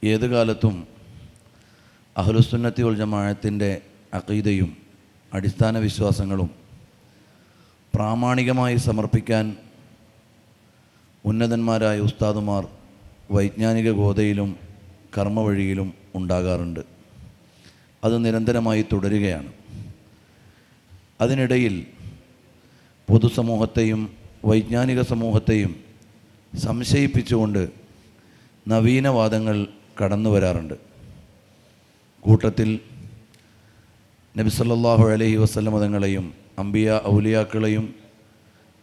ഏതു കാലത്തും അഹ്ലുസുന്നത്തി വൽ ജമാഅത്തിൻ്റെ അഖീദയും അടിസ്ഥാന വിശ്വാസങ്ങളും പ്രാമാണികമായി സമർപ്പിക്കാൻ ഉന്നതന്മാരായ ഉസ്താദുമാർ വൈജ്ഞാനിക ഗോതയിലും കർമ്മവഴിയിലും ഉണ്ടാകാറുണ്ട്. അത് നിരന്തരമായി തുടരുകയാണ്. അതിനിടയിൽ പൊതുസമൂഹത്തെയും വൈജ്ഞാനിക സമൂഹത്തെയും സംശയിപ്പിച്ചുകൊണ്ട് നവീനവാദങ്ങൾ കടന്നു വരാറുണ്ട്. കൂട്ടത്തിൽ നബി സല്ലല്ലാഹു അലൈഹി വസല്ലം തങ്ങളെയും അംബിയ ഔലിയാക്കളെയും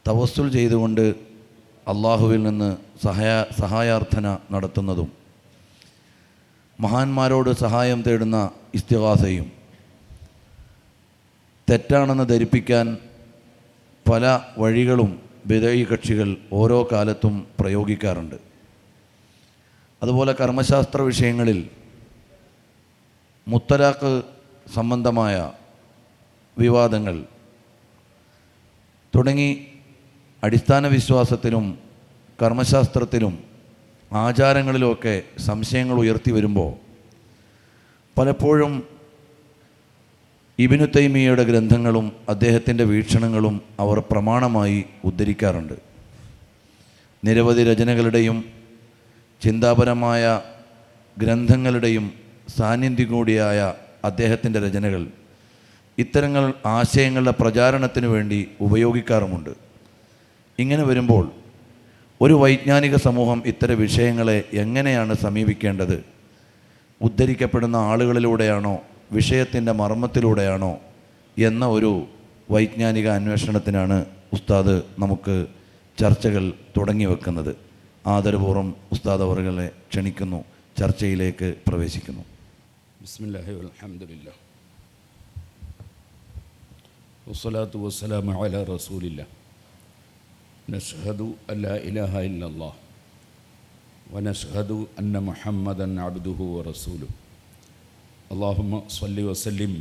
തവസ്സുൽ ചെയ്തുകൊണ്ട് അള്ളാഹുവിൽ നിന്ന് സഹായാർത്ഥന നടത്തുന്നതും മഹാന്മാരോട് സഹായം തേടുന്ന ഇസ്തിഗാസയും തെറ്റാണെന്ന് ധരിപ്പിക്കാൻ പല വഴികളും ബിദഈ കക്ഷികൾ ഓരോ കാലത്തും പ്രയോഗിക്കാറുണ്ട്. അതുപോലെ കർമ്മശാസ്ത്ര വിഷയങ്ങളിൽ മുത്തലാഖ് സംബന്ധമായ വിവാദങ്ങൾ തുടങ്ങി അടിസ്ഥാന വിശ്വാസത്തിലും കർമ്മശാസ്ത്രത്തിലും ആചാരങ്ങളിലുമൊക്കെ സംശയങ്ങൾ ഉയർത്തി വരുമ്പോൾ പലപ്പോഴും ഇബ്നു തൈമിയ്യയുടെ ഗ്രന്ഥങ്ങളും അദ്ദേഹത്തിൻ്റെ വീക്ഷണങ്ങളും അവർ പ്രമാണമായി ഉദ്ധരിക്കാറുണ്ട്. നിരവധി രചനകളുടെയും ചിന്താപരമായ ഗ്രന്ഥങ്ങളുടെയും സാന്നിധ്യം കൂടിയായ അദ്ദേഹത്തിൻ്റെ രചനകൾ ഇത്തരങ്ങൾ ആശയങ്ങളുടെ പ്രചാരണത്തിന് വേണ്ടി ഉപയോഗിക്കാറുമുണ്ട്. ഇങ്ങനെ വരുമ്പോൾ ഒരു വൈജ്ഞാനിക സമൂഹം ഇത്തരം വിഷയങ്ങളെ എങ്ങനെയാണ് സമീപിക്കേണ്ടത്? ഉദ്ധരിക്കപ്പെടുന്ന ആളുകളിലൂടെയാണോ വിഷയത്തിൻ്റെ മർമ്മത്തിലൂടെയാണോ എന്ന ഒരു വൈജ്ഞാനിക അന്വേഷണത്തിനാണ് ഉസ്താദ് നമുക്ക് ചർച്ചകൾ തുടങ്ങി വെക്കുന്നത്. ആദരപൂർവ്വം ഉസ്താദ് അവറുകളെ ക്ഷണിക്കുന്നു, ചർച്ചയിലേക്ക് പ്രവേശിക്കുന്നു. ബിസ്മില്ലാഹി വൽഹംദുലില്ലാഹ് വസ്സലാത്തു വസ്സലാമു അലാ റസൂലില്ലാഹ് നശ്ഹദു അല്ലാ ഇലാഹ ഇല്ലല്ലാഹ് വനശ്ഹദു അന്ന മുഹമ്മദൻ അബ്ദുഹു വറസൂലുഹു അല്ലാഹുമ്മ സ്വല്ലി വസല്ലിം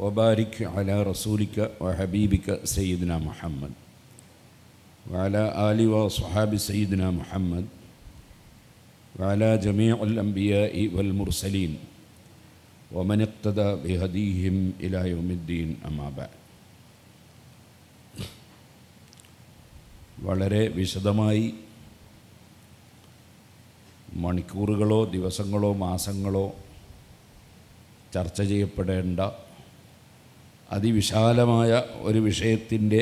വബാരിക് അലാ റസൂലിക വഹബീബിക സയ്യിദിനാ മുഹമ്മദ് വഅലാ ആലി വസ്വഹാബി സയ്യിദിനാ മുഹമ്മദ് വഅലാ ജമീഉൽ അംബിയാഇ വൽ മുർസലീൻ വമൻ ഇഖ്തദാ ബിഹദീഹിം ഇലാ യൗമിദ്ദീൻ അമ്മാ ബഅദ്. വളരെ വിശദമായി മണിക്കൂറുകളോ ദിവസങ്ങളോ മാസങ്ങളോ ചർച്ച ചെയ്യപ്പെടേണ്ട അതിവിശാലമായ ഒരു വിഷയത്തിൻ്റെ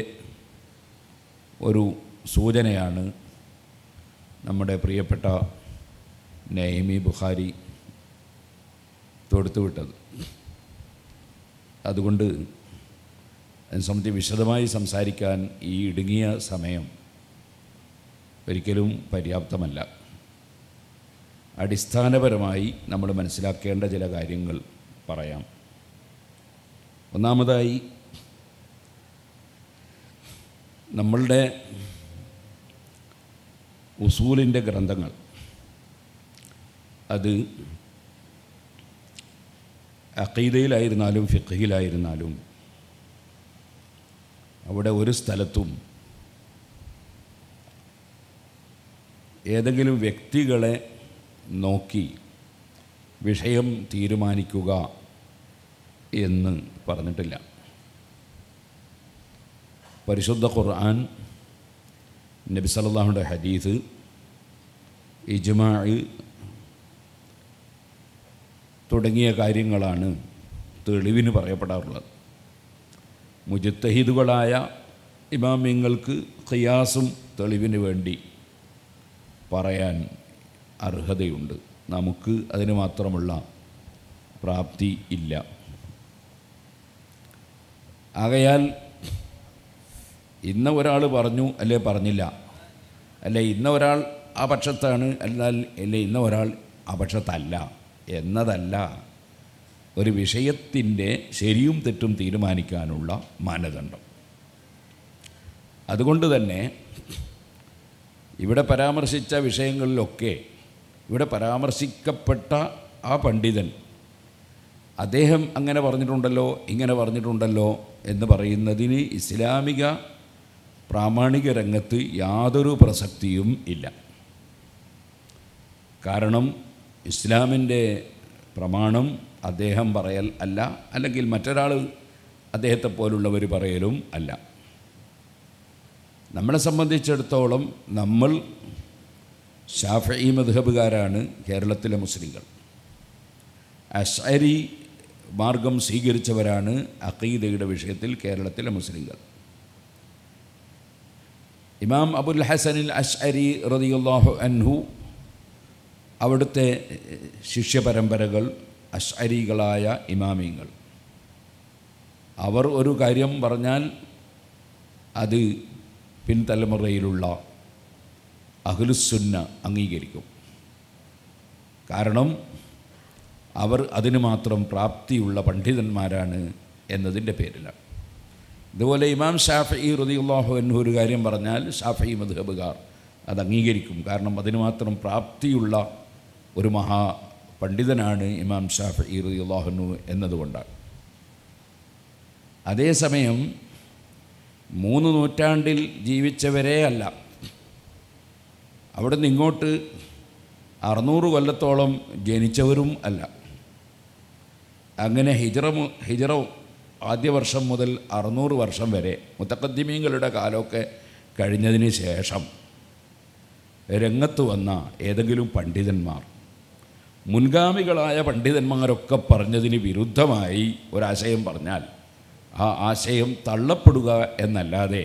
ഒരു സൂചനയാണ് നമ്മുടെ പ്രിയപ്പെട്ട നഈമി ബുഖാരി തൊടുത്തുവിട്ടത്. അതുകൊണ്ട് അതിനെ സംബന്ധിച്ച് വിശദമായി സംസാരിക്കാൻ ഈ ഇടുങ്ങിയ സമയം ഒരിക്കലും പര്യാപ്തമല്ല. അടിസ്ഥാനപരമായി നമ്മൾ മനസ്സിലാക്കേണ്ട ചില കാര്യങ്ങൾ പറയാം. ഒന്നാമതായി, നമ്മളുടെ ഉസൂലിൻ്റെ ഗ്രന്ഥങ്ങൾ അത് അഖീദയിലായിരുന്നാലും ഫിഖ്ഹിലായിരുന്നാലും അവിടെ ഒരു സ്ഥലത്തും ഏതെങ്കിലും വ്യക്തികളെ നോക്കി വിഷയം തീരുമാനിക്കുക എന്ന് പറഞ്ഞിട്ടില്ല. പരിശുദ്ധ ഖുർആൻ, നബി സല്ലല്ലാഹുവിൻ്റെ ഹദീസ്, ഇജ്മാഅ് തുടങ്ങിയ കാര്യങ്ങളാണ് തെളിവിന് പറയപ്പെടാറുള്ളത്. മുജ്തഹിദുകളായ ഇമാമിങ്ങൾക്ക് ഖിയാസും തെളിവിന് വേണ്ടി പറയാൻ അർഹതയുണ്ട്. നമുക്ക് അതിന് മാത്രമുള്ള പ്രാപ്തി ഇല്ല. ആകയാൽ ഇന്ന ഒരാൾ പറഞ്ഞു അല്ലേ പറഞ്ഞില്ല, അല്ലെ ഇന്ന ഒരാൾ ആ പക്ഷത്താണ് അല്ലേ ഇന്ന ഒരാൾ ആ പക്ഷത്തല്ല എന്നതല്ല ഒരു വിഷയത്തിൻ്റെ ശരിയും തെറ്റും തീരുമാനിക്കാനുള്ള മാനദണ്ഡം. അതുകൊണ്ട് തന്നെ ഇവിടെ പരാമർശിച്ച വിഷയങ്ങളിലൊക്കെ ഇവിടെ പരാമർശിക്കപ്പെട്ട ആ പണ്ഡിതൻ അദ്ദേഹം അങ്ങനെ പറഞ്ഞിട്ടുണ്ടല്ലോ ഇങ്ങനെ പറഞ്ഞിട്ടുണ്ടല്ലോ എന്ന് പറയുന്നതിന് ഇസ്ലാമിക പ്രാമാണിക രംഗത്ത് യാതൊരു പ്രസക്തിയും ഇല്ല. കാരണം ഇസ്ലാമിൻ്റെ പ്രമാണം അദ്ദേഹം പറയൽ അല്ല, അല്ലെങ്കിൽ മറ്റൊരാൾ അദ്ദേഹത്തെ പോലുള്ളവർ പറയലും അല്ല. നമ്മളെ സംബന്ധിച്ചിടത്തോളം നമ്മൾ ശാഫഈ മദ്ഹബുകാരാണ് കേരളത്തിലെ മുസ്ലിങ്ങൾ. അശ്അരി മാർഗം സ്വീകരിച്ചവരാണ് അഖീദയുടെ വിഷയത്തിൽ കേരളത്തിലെ മുസ്ലിങ്ങൾ. ഇമാം അബുൽ ഹസനിൽ അശ്അരി റളിയല്ലാഹു അൻഹു, അവിടുത്തെ ശിഷ്യപരമ്പരകൾ അശ്അരികളായ ഇമാമിങ്ങൾ, അവർ ഒരു കാര്യം പറഞ്ഞാൽ അത് പിൻതലമുറയിലുള്ള അഹ്ലുസുന്ന അംഗീകരിക്കും. കാരണം അവർ അതിന് മാത്രം പ്രാപ്തിയുള്ള പണ്ഡിതന്മാരാണ് എന്നതിൻ്റെ പേരിലാണ്. ഇതുപോലെ ഇമാം ഷാഫഈ റളിയല്ലാഹു അൻഹു ഒരു കാര്യം പറഞ്ഞാൽ ഷാഫഈ മദ്ഹബുകാർ അത് അംഗീകരിക്കും. കാരണം അതിന് മാത്രം പ്രാപ്തിയുള്ള ഒരു മഹാ പണ്ഡിതനാണ് ഇമാം ഷാഫഈ റളിയല്ലാഹു അൻഹു എന്നതുകൊണ്ടാണ്. അതേസമയം 3 നൂറ്റാണ്ടിൽ ജീവിച്ചവരേ അല്ല, അവിടെ നിന്ന് ഇങ്ങോട്ട് 600 കൊല്ലത്തോളം ജനിച്ചവരും അല്ല. അങ്ങനെ ഹിജറ ആദ്യ വർഷം മുതൽ 600 വർഷം വരെ മുതഖദ്ദിമീങ്ങളുടെ കാലമൊക്കെ കഴിഞ്ഞതിന് ശേഷം രംഗത്ത് വന്ന ഏതെങ്കിലും പണ്ഡിതന്മാർ മുൻഗാമികളായ പണ്ഡിതന്മാരൊക്കെ പറഞ്ഞതിന് വിരുദ്ധമായി ഒരാശയം പറഞ്ഞാൽ ആ ആശയം തള്ളപ്പെടുക എന്നല്ലാതെ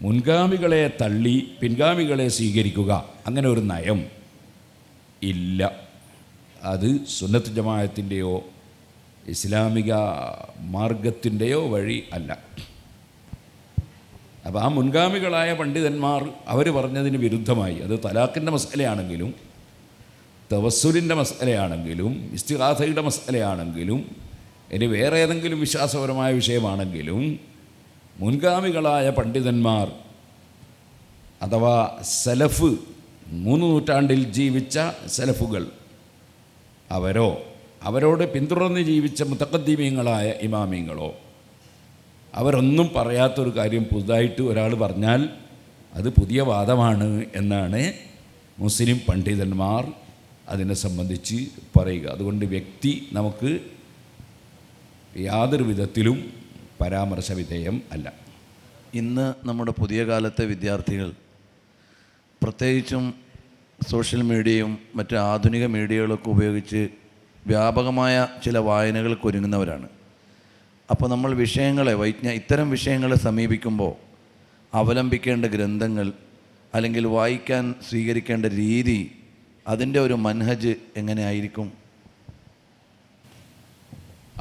മുൻഗാമികളെ തള്ളി പിൻഗാമികളെ സ്വീകരിക്കുക അങ്ങനെ ഒരു നയം ഇല്ല. അത് സുന്നത്ത് ജമാഅത്തിൻ്റെയോ ഇസ്ലാമിക മാർഗത്തിൻ്റെയോ വഴി അല്ല. അപ്പോൾ ആ മുൻഗാമികളായ പണ്ഡിതന്മാർ അവർ പറഞ്ഞതിന് വിരുദ്ധമായി, അത് തലാഖിൻ്റെ മസലയാണെങ്കിലും തവസ്സുലിൻ്റെ മസലയാണെങ്കിലും ഇസ്തിഗാസയുടെ മസലയാണെങ്കിലും ഇനി വേറെ ഏതെങ്കിലും വിശ്വാസപരമായ വിഷയമാണെങ്കിലും, മുൻഗാമികളായ പണ്ഡിതന്മാർ അഥവാ സലഫ്, 3 നൂറ്റാണ്ടിൽ ജീവിച്ച സലഫുകൾ, അവരോട് പിന്തുടർന്ന് ജീവിച്ച മുതഖദ്ദിമീങ്ങളായ ഇമാമിങ്ങളോ അവരൊന്നും പറയാത്തൊരു കാര്യം പുതുതായിട്ട് ഒരാൾ പറഞ്ഞാൽ അത് പുതിയ വാദമാണ് എന്നാണ് മുസ്ലിം പണ്ഡിതന്മാർ അതിനെ സംബന്ധിച്ച് പറയുക. അതുകൊണ്ട് വ്യക്തി നമുക്ക് യാതൊരു വിധത്തിലും പരാമർശ വിധേയം അല്ല. ഇന്ന് നമ്മുടെ പുതിയ കാലത്തെ വിദ്യാർത്ഥികൾ പ്രത്യേകിച്ചും സോഷ്യൽ മീഡിയയും മറ്റ് ആധുനിക മീഡിയകളൊക്കെ ഉപയോഗിച്ച് വ്യാപകമായ ചില വായനകൾക്ക് ഒരുങ്ങുന്നവരാണ്. അപ്പോൾ നമ്മൾ വിഷയങ്ങളെ ഇത്തരം വിഷയങ്ങളെ സമീപിക്കുമ്പോൾ അവലംബിക്കേണ്ട ഗ്രന്ഥങ്ങൾ അല്ലെങ്കിൽ വായിക്കാൻ സ്വീകരിക്കേണ്ട രീതി, അതിൻ്റെ ഒരു മൻഹജ് എങ്ങനെയായിരിക്കും?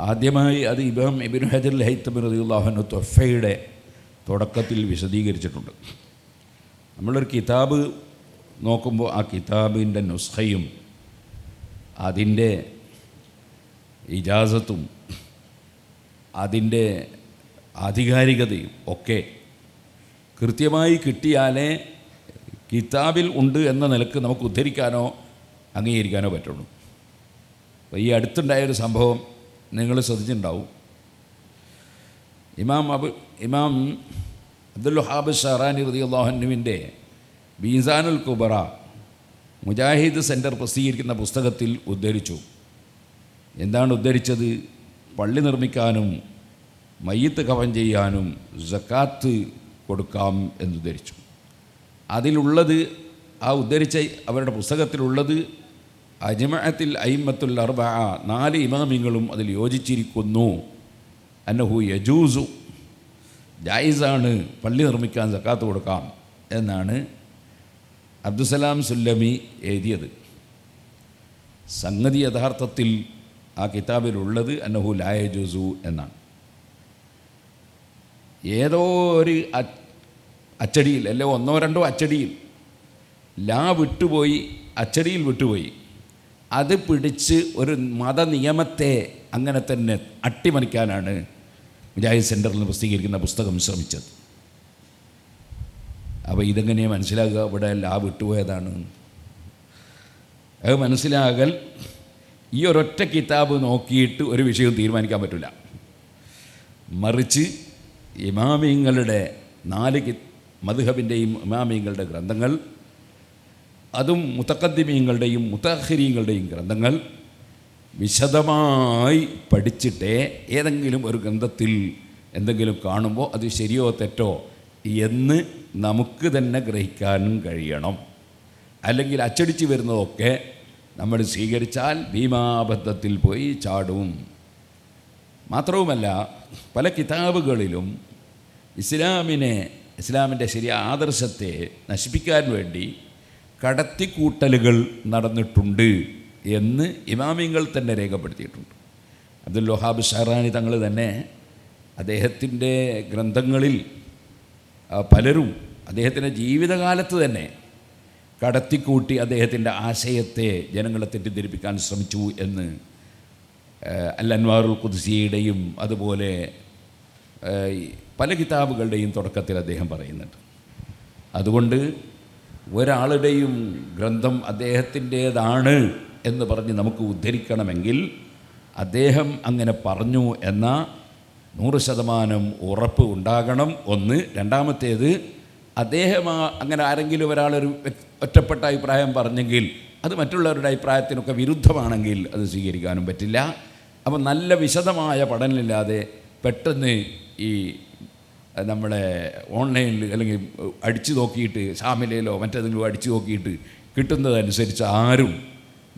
ആദ്യമായി അത് ഇമാം ഇബ്നു ഹജർ അൽ-ഹൈതമി റളിയല്ലാഹു അൻഹു തുഹ്ഫയുടെ തുടക്കത്തിൽ വിശദീകരിച്ചിട്ടുണ്ട്. നമ്മളൊരു കിതാബ് നോക്കുമ്പോൾ ആ കിതാബിൻ്റെ നുസ്ഖയും അതിൻ്റെ ഇജാസത്തും അതിൻ്റെ ആധികാരികതയും ഒക്കെ കൃത്യമായി കിട്ടിയാലേ കിതാബിൽ ഉണ്ട് എന്ന നിലക്ക് നമുക്ക് ഉദ്ധരിക്കാനോ അംഗീകരിക്കാനോ പറ്റുള്ളൂ. അപ്പോൾ ഈ അടുത്തുണ്ടായൊരു സംഭവം നിങ്ങൾ ശ്രദ്ധിച്ചിട്ടുണ്ടാവും. ഇമാം അബ്ദുൽ വഹാബ് ഷഹറാനി റളിയല്ലാഹു അൻഹുവിൻ്റെ മീസാനുൽ കുബറ മുജാഹിദ് സെൻറ്റർ പ്രസിദ്ധീകരിക്കുന്ന പുസ്തകത്തിൽ ഉദ്ധരിച്ചു. എന്താണ് ഉദ്ധരിച്ചത്? പള്ളി നിർമ്മിക്കാനും മയ്യിത്ത് കഫൻ ചെയ്യാനും സക്കാത്ത് കൊടുക്കാം എന്നുദ്ധരിച്ചു. അതിലുള്ളത്, ആ ഉദ്ധരിച്ച അവരുടെ പുസ്തകത്തിലുള്ളത്, അജ്മഅത്തിൽ അയിമ്മത്തുൽ അർബഅ, 4 ഇമാമിങ്ങളും അതിൽ യോജിച്ചിരിക്കുന്നു. അന്നഹു യജൂസു, ജായിസാണ് പള്ളി നിർമ്മിക്കാൻ സക്കാത്ത് കൊടുക്കാം എന്നാണ് അബ്ദുസലാം സുല്ലമി എഴുതിയത്. സംഗതി യഥാർത്ഥത്തിൽ ആ കിതാബിലുള്ളത് അന്നഹു ലാ യജൂസു എന്നാണ്. ഏതോ ഒരു അച്ചടിയിൽ, അല്ലെ 1-2 അച്ചടിയിൽ ലാ വിട്ടുപോയി, അച്ചടിയിൽ വിട്ടുപോയി. അത് പിടിച്ച് ഒരു മതനിയമത്തെ അങ്ങനെ തന്നെ അട്ടിമറിക്കാനാണ് മുജാഹിദ് സെൻറ്ററിൽ പ്രസിദ്ധീകരിക്കുന്ന പുസ്തകം ശ്രമിച്ചത്. അപ്പോൾ ഇതെങ്ങനെയാണ് മനസ്സിലാകുക? ഇവിടെ ലാ വിട്ടുപോയതാണ്. അത് മനസ്സിലാകൽ ഈ ഒരൊറ്റ കിതാബ് നോക്കിയിട്ട് ഒരു വിഷയം തീരുമാനിക്കാൻ പറ്റില്ല. മറിച്ച് ഇമാമിങ്ങളുടെ 4 മദ്ഹബിൻ്റെയും ഇമാമിങ്ങളുടെ ഗ്രന്ഥങ്ങൾ, അതും മുതഖദ്ദിമീങ്ങളുടെയും മുതഅഖിരീങ്ങളുടെയും ഗ്രന്ഥങ്ങൾ വിശദമായി പഠിച്ചിട്ടേ ഏതെങ്കിലും ഒരു ഗ്രന്ഥത്തിൽ എന്തെങ്കിലും കാണുമ്പോൾ അത് ശരിയോ തെറ്റോ എന്ന് നമുക്ക് തന്നെ ഗ്രഹിക്കാനും കഴിയണം. അല്ലെങ്കിൽ അച്ചടിച്ച് വരുന്നതൊക്കെ നമ്മൾ സ്വീകരിച്ചാൽ ഭീമാബദ്ധത്തിൽ പോയി ചാടും. മാത്രവുമല്ല, പല കിതാബുകളിലും ഇസ്ലാമിൻ്റെ ശരിയായ ആദർശത്തെ നശിപ്പിക്കാൻ വേണ്ടി കടത്തിക്കൂട്ടലുകൾ നടന്നിട്ടുണ്ട് എന്ന് ഇമാമിങ്ങൾ തന്നെ രേഖപ്പെടുത്തിയിട്ടുണ്ട്. അബ്ദുൽ വഹാബ് ഷഹറാനി തങ്ങൾ തന്നെ അദ്ദേഹത്തിൻ്റെ ഗ്രന്ഥങ്ങളിൽ പലരും അദ്ദേഹത്തിൻ്റെ ജീവിതകാലത്ത് തന്നെ കടത്തിക്കൂട്ടി അദ്ദേഹത്തിൻ്റെ ആശയത്തെ ജനങ്ങളെ തെറ്റിദ്ധരിപ്പിക്കാൻ ശ്രമിച്ചു എന്ന് അൽ അൻവാറുൽ ഖുദ്സിയുടെയും അതുപോലെ പല കിതാബുകളുടെയും തുടക്കത്തിൽ അദ്ദേഹം പറയുന്നുണ്ട്. അതുകൊണ്ട് ഒരാളുടെയും ഗ്രന്ഥം അദ്ദേഹത്തിൻ്റേതാണ് എന്ന് പറഞ്ഞ് നമുക്ക് ഉദ്ധരിക്കണമെങ്കിൽ അദ്ദേഹം അങ്ങനെ പറഞ്ഞു എന്ന 100% ഉറപ്പ് ഉണ്ടാകണം. ഒന്ന്. രണ്ടാമത്തേത്, അദ്ദേഹം അങ്ങനെ ആരെങ്കിലും ഒരാളൊരു ഒറ്റപ്പെട്ട അഭിപ്രായം പറഞ്ഞെങ്കിൽ അത് മറ്റുള്ളവരുടെ അഭിപ്രായത്തിനൊക്കെ വിരുദ്ധമാണെങ്കിൽ അത് സ്വീകരിക്കാനും പറ്റില്ല. അപ്പം നല്ല വിശദമായ പഠനമില്ലാതെ പെട്ടെന്ന് ഈ നമ്മളെ ഓൺലൈനിൽ അല്ലെങ്കിൽ അടിച്ചു നോക്കിയിട്ട് ഷാമിലയിലോ മറ്റേതെങ്കിലും അടിച്ചു നോക്കിയിട്ട് കിട്ടുന്നതനുസരിച്ച് ആരും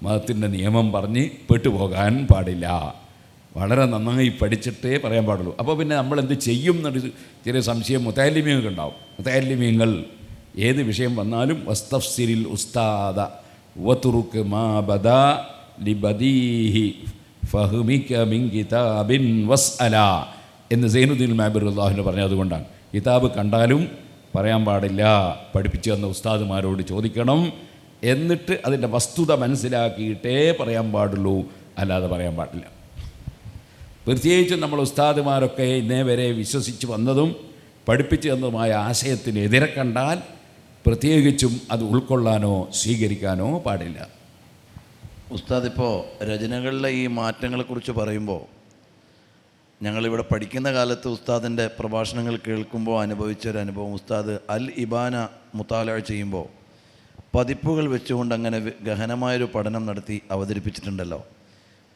മതത്തിൻ്റെ നിയമം പറഞ്ഞ് പെട്ടുപോകാൻ പാടില്ല. വളരെ നന്നായി പഠിച്ചിട്ടേ പറയാൻ പാടുള്ളൂ. അപ്പോൾ പിന്നെ നമ്മളെന്ത് ചെയ്യും എന്നൊരു ചെറിയ സംശയം മുതഅല്ലിമീങ്ങൾക്ക് ഉണ്ടാവും. മുതഅല്ലിമീങ്ങൾ ഏത് വിഷയം വന്നാലും വസ്തഫ്സിരിൽ ഉസ്താദ വതുറുക്ക് മാ ബദാ ലിബദീഹി ഫഹ്മിക മിൻ കിതാബിൻ വസ്അല എന്ന് സൈനുദ്ദീൻ മാബിർ അള്ളാഹുവിനെ പറഞ്ഞതുകൊണ്ടാണ്. കിതാബ് കണ്ടാലും പറയാൻ പാടില്ല, പഠിപ്പിച്ചു തന്ന ഉസ്താദുമാരോട് ചോദിക്കണം, എന്നിട്ട് അതിൻ്റെ വസ്തുത മനസ്സിലാക്കിയിട്ടേ പറയാൻ പാടുള്ളൂ, അല്ലാതെ പറയാൻ പാടില്ല. പ്രത്യേകിച്ചും നമ്മൾ ഉസ്താദുമാരൊക്കെ ഇന്നേ വരെ വിശ്വസിച്ച് വന്നതും പഠിപ്പിച്ചു തന്നതുമായ ആശയത്തിന് എതിരെ കണ്ടാൽ പ്രത്യേകിച്ചും അത് ഉൾക്കൊള്ളാനോ സ്വീകരിക്കാനോ പാടില്ല. ഉസ്താദ്, ഇപ്പോൾ രചനകളിലെ ഈ മാറ്റങ്ങളെക്കുറിച്ച് പറയുമ്പോൾ ഞങ്ങളിവിടെ പഠിക്കുന്ന കാലത്ത് ഉസ്താദിൻ്റെ പ്രഭാഷണങ്ങൾ കേൾക്കുമ്പോൾ അനുഭവിച്ചൊരനുഭവം, ഉസ്താദ് അൽ ഇബാന മുതാല ചെയ്യുമ്പോൾ പതിപ്പുകൾ വെച്ചുകൊണ്ട് അങ്ങനെ ഗഹനമായൊരു പഠനം നടത്തി അവതരിപ്പിച്ചിട്ടുണ്ടല്ലോ.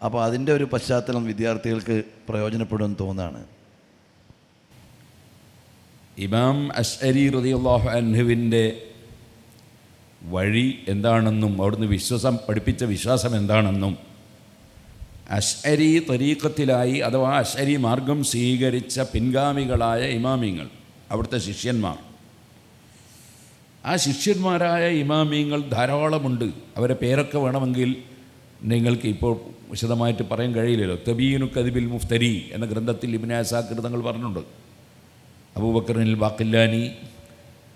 അപ്പോൾ അതിൻ്റെ ഒരു പശ്ചാത്തലം വിദ്യാർത്ഥികൾക്ക് പ്രയോജനപ്പെടുമെന്ന് തോന്നുകയാണ്. ഇമാം അശ്അരി റളിയല്ലാഹു അൻഹുവിൻ്റെ വഴി എന്താണെന്നും അവിടുന്ന് പഠിപ്പിച്ച വിശ്വാസം എന്താണെന്നും അശ്അരി തരീഖത്തിലായി അഥവാ അശ്അരി മാർഗം സ്വീകരിച്ച പിൻഗാമികളായ ഇമാമിങ്ങൾ, അവിടുത്തെ ശിഷ്യന്മാർ, ആ ശിഷ്യന്മാരായ ഇമാമിങ്ങൾ ധാരാളമുണ്ട്. അവരെ പേരൊക്കെ വേണമെങ്കിൽ നിങ്ങൾക്ക് ഇപ്പോൾ വിശദമായിട്ട് പറയാൻ കഴിയില്ലല്ലോ. തബീനു കദിബിൽ മുഫ്തരി എന്ന ഗ്രന്ഥത്തിൽ ഇബ്നു അസാക്കിർ തങ്ങൾ പറഞ്ഞിട്ടുണ്ട്. അബൂബക്കറിൽ ബാഖില്ലാനി,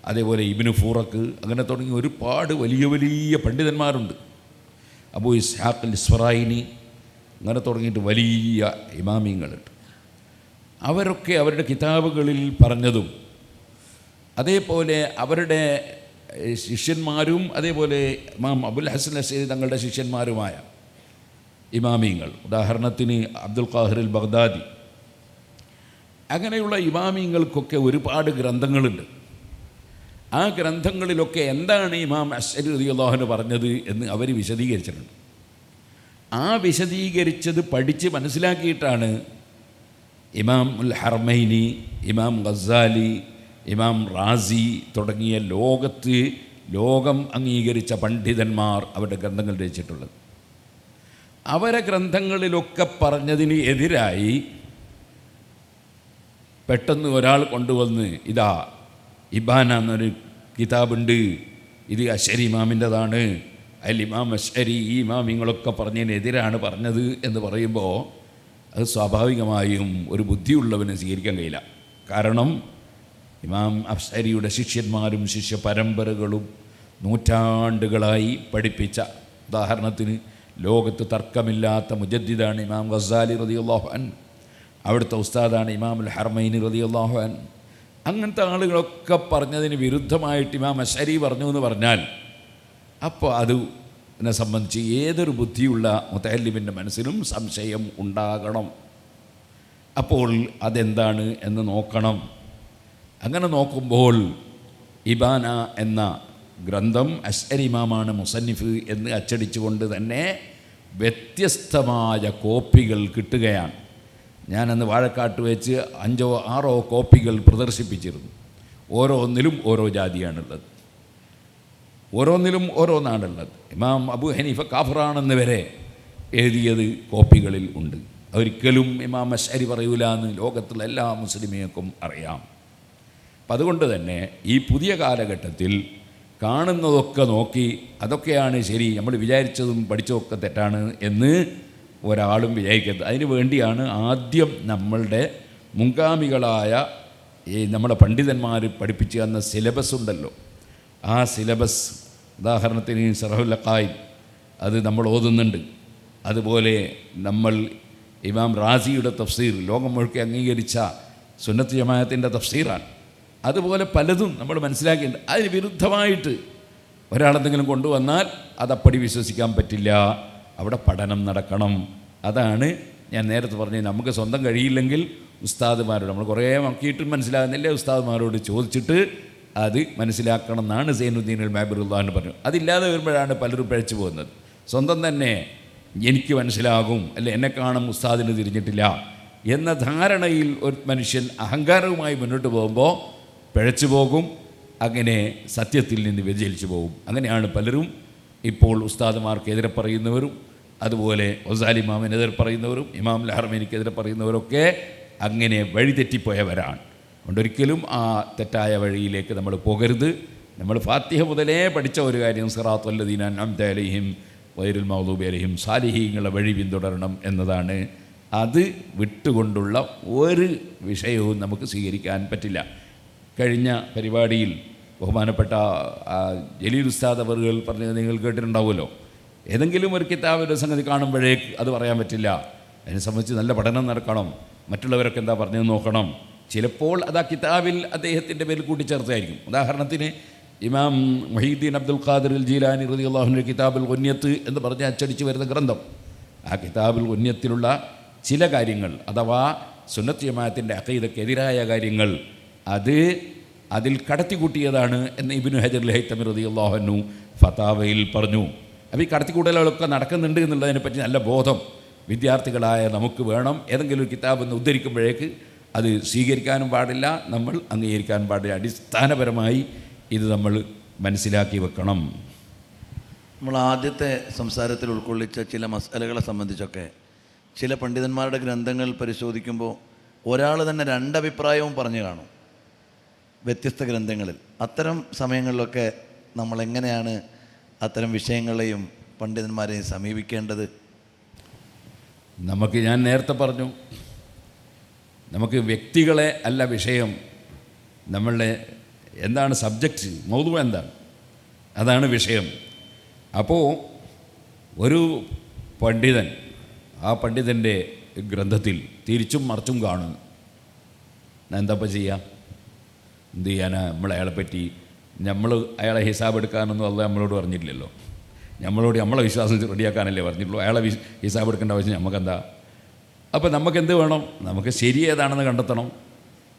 അതേപോലെ ഇബ്നു ഫൂറക്ക്, അങ്ങനെ തുടങ്ങി ഒരുപാട് വലിയ വലിയ പണ്ഡിതന്മാരുണ്ട്. അബൂ ഇസ്ഹാഖ് അൽ ഇസ്ഫറായിനി, അങ്ങനെ തുടങ്ങിയിട്ട് വലിയ ഇമാമിങ്ങളുണ്ട്. അവരൊക്കെ അവരുടെ കിതാബുകളിൽ പറഞ്ഞതും അതേപോലെ അവരുടെ ശിഷ്യന്മാരും അതേപോലെ ഇമാം അബുൽ ഹസൻ അശ്അരി തങ്ങളുടെ ശിഷ്യന്മാരുമായ ഇമാമിങ്ങൾ, ഉദാഹരണത്തിന് അബ്ദുൽ ഖാഹിർ അൽ ബഗ്ദാദി, അങ്ങനെയുള്ള ഇമാമിങ്ങൾക്കൊക്കെ ഒരുപാട് ഗ്രന്ഥങ്ങളുണ്ട്. ആ ഗ്രന്ഥങ്ങളിലൊക്കെ എന്താണ് ഇമാം അശ്അരി റളിയല്ലാഹു അൻഹു പറഞ്ഞത് എന്ന് അവർ വിശദീകരിച്ചിട്ടുണ്ട്. ആ വിശദീകരിച്ചത് പഠിച്ച് മനസ്സിലാക്കിയിട്ടാണ് ഇമാം ഉൽ ഹർമൈനി, ഇമാം ഗസാലി, ഇമാം റാസി തുടങ്ങിയ ലോകം അംഗീകരിച്ച പണ്ഡിതന്മാർ അവരുടെ ഗ്രന്ഥങ്ങൾ രചിച്ചിട്ടുള്ളത്. അവരെ ഗ്രന്ഥങ്ങളിലൊക്കെ പറഞ്ഞതിന് എതിരായി പെട്ടെന്ന് ഒരാൾ കൊണ്ടുവന്ന് ഇതാ ഇബാന എന്നൊരു കിതാബുണ്ട്, ഇത് അശ്അരി ഇമാമിൻ്റെതാണ്, അതിൽ ഇമാം അശ്അരി ഈ ഇമാമിങ്ങളൊക്കെ പറഞ്ഞതിനെതിരാണ് പറഞ്ഞത് എന്ന് പറയുമ്പോൾ അത് സ്വാഭാവികമായും ഒരു ബുദ്ധിയുള്ളവന് സ്വീകരിക്കാൻ കഴിയില്ല. കാരണം ഇമാം അശ്അരിയുടെ ശിഷ്യന്മാരും ശിഷ്യ പരമ്പരകളും നൂറ്റാണ്ടുകളായി പഠിപ്പിച്ച, ഉദാഹരണത്തിന് ലോകത്ത് തർക്കമില്ലാത്ത മുജദ്ദിദാണ് ഇമാം ഗസാലി റളിയല്ലാഹു അൻഹു, അവിടുത്തെ ഉസ്താദാണ് ഇമാം അൽ ഹർമൈനി റളിയല്ലാഹു അൻഹു. അങ്ങനത്തെ ആളുകളൊക്കെ പറഞ്ഞതിന് വിരുദ്ധമായിട്ട് ഇമാം അശ്അരി പറഞ്ഞു എന്ന് പറഞ്ഞാൽ അപ്പോൾ അതിനെ സംബന്ധിച്ച് ഏതൊരു ബുദ്ധിയുള്ള മുതഅല്ലിമിൻ്റെ മനസ്സിലും സംശയം ഉണ്ടാകണം. അപ്പോൾ അതെന്താണ് എന്ന് നോക്കണം. അങ്ങനെ നോക്കുമ്പോൾ ഇബാന എന്ന ഗ്രന്ഥം അശ്അരി ഇമാമാണ് മുസന്നിഫ് എന്ന് അച്ചടിച്ചുകൊണ്ട് തന്നെ വ്യത്യസ്തമായ കോപ്പികൾ കിട്ടുകയാണ്. ഞാനന്ന് വാഴക്കാട്ട് വെച്ച് 5 or 6 കോപ്പികൾ പ്രദർശിപ്പിച്ചിരുന്നു. ഓരോന്നിലും ഓരോ ജാതിയാണുള്ളത്, ഓരോന്നിലും ഓരോന്നാണുള്ളത്. ഇമാം അബൂ ഹനീഫ കാഫറാണെന്ന് വരെ എഴുതിയത് കോപ്പികളിൽ ഉണ്ട്. ഒരിക്കലും ഇമാം അശ്അരി പറയൂല എന്ന് ലോകത്തുള്ള എല്ലാ മുസ്ലിമീങ്ങൾക്കും അറിയാം. അപ്പം അതുകൊണ്ട് തന്നെ ഈ പുതിയ കാലഘട്ടത്തിൽ കാണുന്നതൊക്കെ നോക്കി അതൊക്കെയാണ് ശരി, നമ്മൾ വിചാരിച്ചതും പഠിച്ചതൊക്കെ തെറ്റാണ് എന്ന് ഒരാളും വിചാരിക്കരുത്. അതിന് വേണ്ടിയാണ് ആദ്യം നമ്മളുടെ മുൻഗാമികളായ ഈ നമ്മുടെ പണ്ഡിതന്മാർ പഠിപ്പിച്ചു തന്ന സിലബസ് ഉണ്ടല്ലോ, ആ സിലബസ്, ഉദാഹരണത്തിന് സറഹുൽ അഖായിദ് അത് നമ്മൾ ഓതുന്നുണ്ട്. അതുപോലെ നമ്മൾ ഇമാം റാസിയുടെ തഫ്സീർ ലോകം മുഴുക്കെ അംഗീകരിച്ച സുന്നത്ത് ജമാഅത്തിൻ്റെ തഫ്സീറാണ്. അതുപോലെ പലതും നമ്മൾ മനസ്സിലാക്കിയിട്ടുണ്ട്. അതിന് വിരുദ്ധമായിട്ട് ഒരാളെന്തെങ്കിലും കൊണ്ടുവന്നാൽ അതപ്പടി വിശ്വസിക്കാൻ പറ്റില്ല. അവിടെ പഠനം നടക്കണം. അതാണ് ഞാൻ നേരത്തെ പറഞ്ഞത്. നമുക്ക് സ്വന്തം കഴിയില്ലെങ്കിൽ ഉസ്താദുമാരോട്, നമ്മൾ കുറേ നോക്കിയിട്ടും മനസ്സിലാകുന്നില്ല, ഉസ്താദുമാരോട് ചോദിച്ചിട്ട് അത് മനസ്സിലാക്കണം എന്നാണ് സൈനുദ്ദീൻ അൽ മാബിറുല്ലാഹ് എന്ന് പറഞ്ഞു. അതില്ലാതെ വരുമ്പോഴാണ് പലരും പിഴച്ചു പോകുന്നത്. സ്വന്തം തന്നെ എനിക്ക് മനസ്സിലാകും, അല്ലെ എന്നെ കാണും, ഉസ്താദിന് തിരിഞ്ഞിട്ടില്ല എന്ന ധാരണയിൽ ഒരു മനുഷ്യൻ അഹങ്കാരവുമായി മുന്നോട്ട് പോകുമ്പോൾ പിഴച്ചു പോകും. അങ്ങനെ സത്യത്തിൽ നിന്ന് വ്യതിചലിച്ചു പോകും. അങ്ങനെയാണ് പലരും ഇപ്പോൾ ഉസ്താദുമാർക്കെതിരെ പറയുന്നവരും, അതുപോലെ ഗസാലി ഇമാമിനെതിരെ പറയുന്നവരും, ഇമാം ലഹർമേനിക്കെതിരെ പറയുന്നവരൊക്കെ അങ്ങനെ വഴിതെറ്റിപ്പോയവരാണ്. അതുകൊണ്ടൊരിക്കലും ആ തെറ്റായ വഴിയിലേക്ക് നമ്മൾ പോകരുത്. നമ്മൾ ഫാത്തിഹ മുതലേ പഠിച്ച ഒരു കാര്യം സിറാത്തുല്ലദീന അൻഅംത അലൈഹിം ഗൈറുൽ മഗ്ദൂബി അലൈഹിം സാലിഹീങ്ങളുടെ വഴി പിന്തുടരണം എന്നതാണ്. അത് വിട്ടുകൊണ്ടുള്ള ഒരു വിഷയവും നമുക്ക് സ്വീകരിക്കാൻ പറ്റില്ല. കഴിഞ്ഞ പരിപാടിയിൽ ബഹുമാനപ്പെട്ട ജലീൽ ഉസ്താദ് അവറുകൾ പറഞ്ഞത് നിങ്ങൾ കേട്ടിട്ടുണ്ടാവുമല്ലോ. ഏതെങ്കിലും ഒരു കിതാബിൻ്റെ സംഗതി കാണുമ്പോഴേക്ക് അത് പറയാൻ പറ്റില്ല. അതിനെ സംബന്ധിച്ച് നല്ല പഠനം നടക്കണം, മറ്റുള്ളവരൊക്കെ എന്താ പറഞ്ഞതെന്ന് നോക്കണം. ചിലപ്പോൾ അത് ആ കിതാബിൽ അദ്ദേഹത്തിൻ്റെ പേരിൽ കൂട്ടിച്ചേർത്തായിരിക്കും. ഉദാഹരണത്തിന് ഇമാം മുഹീദ്ദീൻ അബ്ദുൽ ഖാദിർ അൽ ജീലാനി റളിയല്ലാഹു അൻഹു കിതാബുൽ ഗുന്യത്ത് എന്ന് പറഞ്ഞ് അച്ചടിച്ച് വരുന്ന ഗ്രന്ഥം, ആ കിതാബുൽ ഗുന്യത്തിലുള്ള ചില കാര്യങ്ങൾ അഥവാ സുന്നത്ത് ജമാഅത്തിൻ്റെ അഖീദക്കെതിരായ കാര്യങ്ങൾ അതിൽ കടത്തിക്കൂട്ടിയതാണ് എന്ന് ഇബ്നു ഹജർ അൽ ഹൈതമി റളിയല്ലാഹു അൻഹു ഫതാവയിൽ പറഞ്ഞു. അപ്പോൾ ഈ കടത്തിക്കൂട്ടലുകളൊക്കെ നടക്കുന്നുണ്ട് എന്നുള്ളതിനെപ്പറ്റി നല്ല ബോധം വിദ്യാർത്ഥികളായ നമുക്ക് വേണം. ഏതെങ്കിലും ഒരു കിതാബ് എന്ന് ഉദ്ധരിക്കുമ്പോഴേക്ക് അത് സ്വീകരിക്കാനും പാടില്ല, നമ്മൾ അംഗീകരിക്കാനും പാടില്ല. അടിസ്ഥാനപരമായി ഇത് നമ്മൾ മനസ്സിലാക്കി വെക്കണം. നമ്മൾ ആദ്യത്തെ സംസാരത്തിൽ ഉൾക്കൊള്ളിച്ച ചില മസലകളെ സംബന്ധിച്ചൊക്കെ ചില പണ്ഡിതന്മാരുടെ ഗ്രന്ഥങ്ങൾ പരിശോധിക്കുമ്പോൾ ഒരാൾ തന്നെ 2 അഭിപ്രായവും പറഞ്ഞു കാണും വ്യത്യസ്ത ഗ്രന്ഥങ്ങളിൽ. അത്തരം സമയങ്ങളിലൊക്കെ നമ്മളെങ്ങനെയാണ് അത്തരം വിഷയങ്ങളെയും പണ്ഡിതന്മാരെയും സമീപിക്കേണ്ടത്? ഞാൻ നേരത്തെ പറഞ്ഞു, നമുക്ക് വ്യക്തികളെ അല്ല വിഷയം, നമ്മളുടെ എന്താണ് സബ്ജക്റ്റ്, മൗദൂ എന്താണ്, അതാണ് വിഷയം. അപ്പോൾ ഒരു പണ്ഡിതൻ ആ പണ്ഡിതൻ്റെ ഗ്രന്ഥത്തിൽ തിരിച്ചും മറിച്ചും കാണുന്നു, എന്താപ്പം ചെയ്യാം? എന്ത് ചെയ്യാനാ? നമ്മളയാളെപ്പറ്റി അയാളെ ഹിസാബ് എടുക്കാനൊന്നും അല്ല നമ്മളോട് പറഞ്ഞിട്ടില്ലല്ലോ. നമ്മളെ വിശ്വാസം റെഡിയാക്കാനല്ലേ പറഞ്ഞിട്ടുള്ളൂ. അയാളെ ഹിസാബ് എടുക്കേണ്ട ആവശ്യം നമുക്കെന്താ? അപ്പോൾ നമുക്കെന്ത് വേണം? നമുക്ക് ശരി ഏതാണെന്ന് കണ്ടെത്തണം.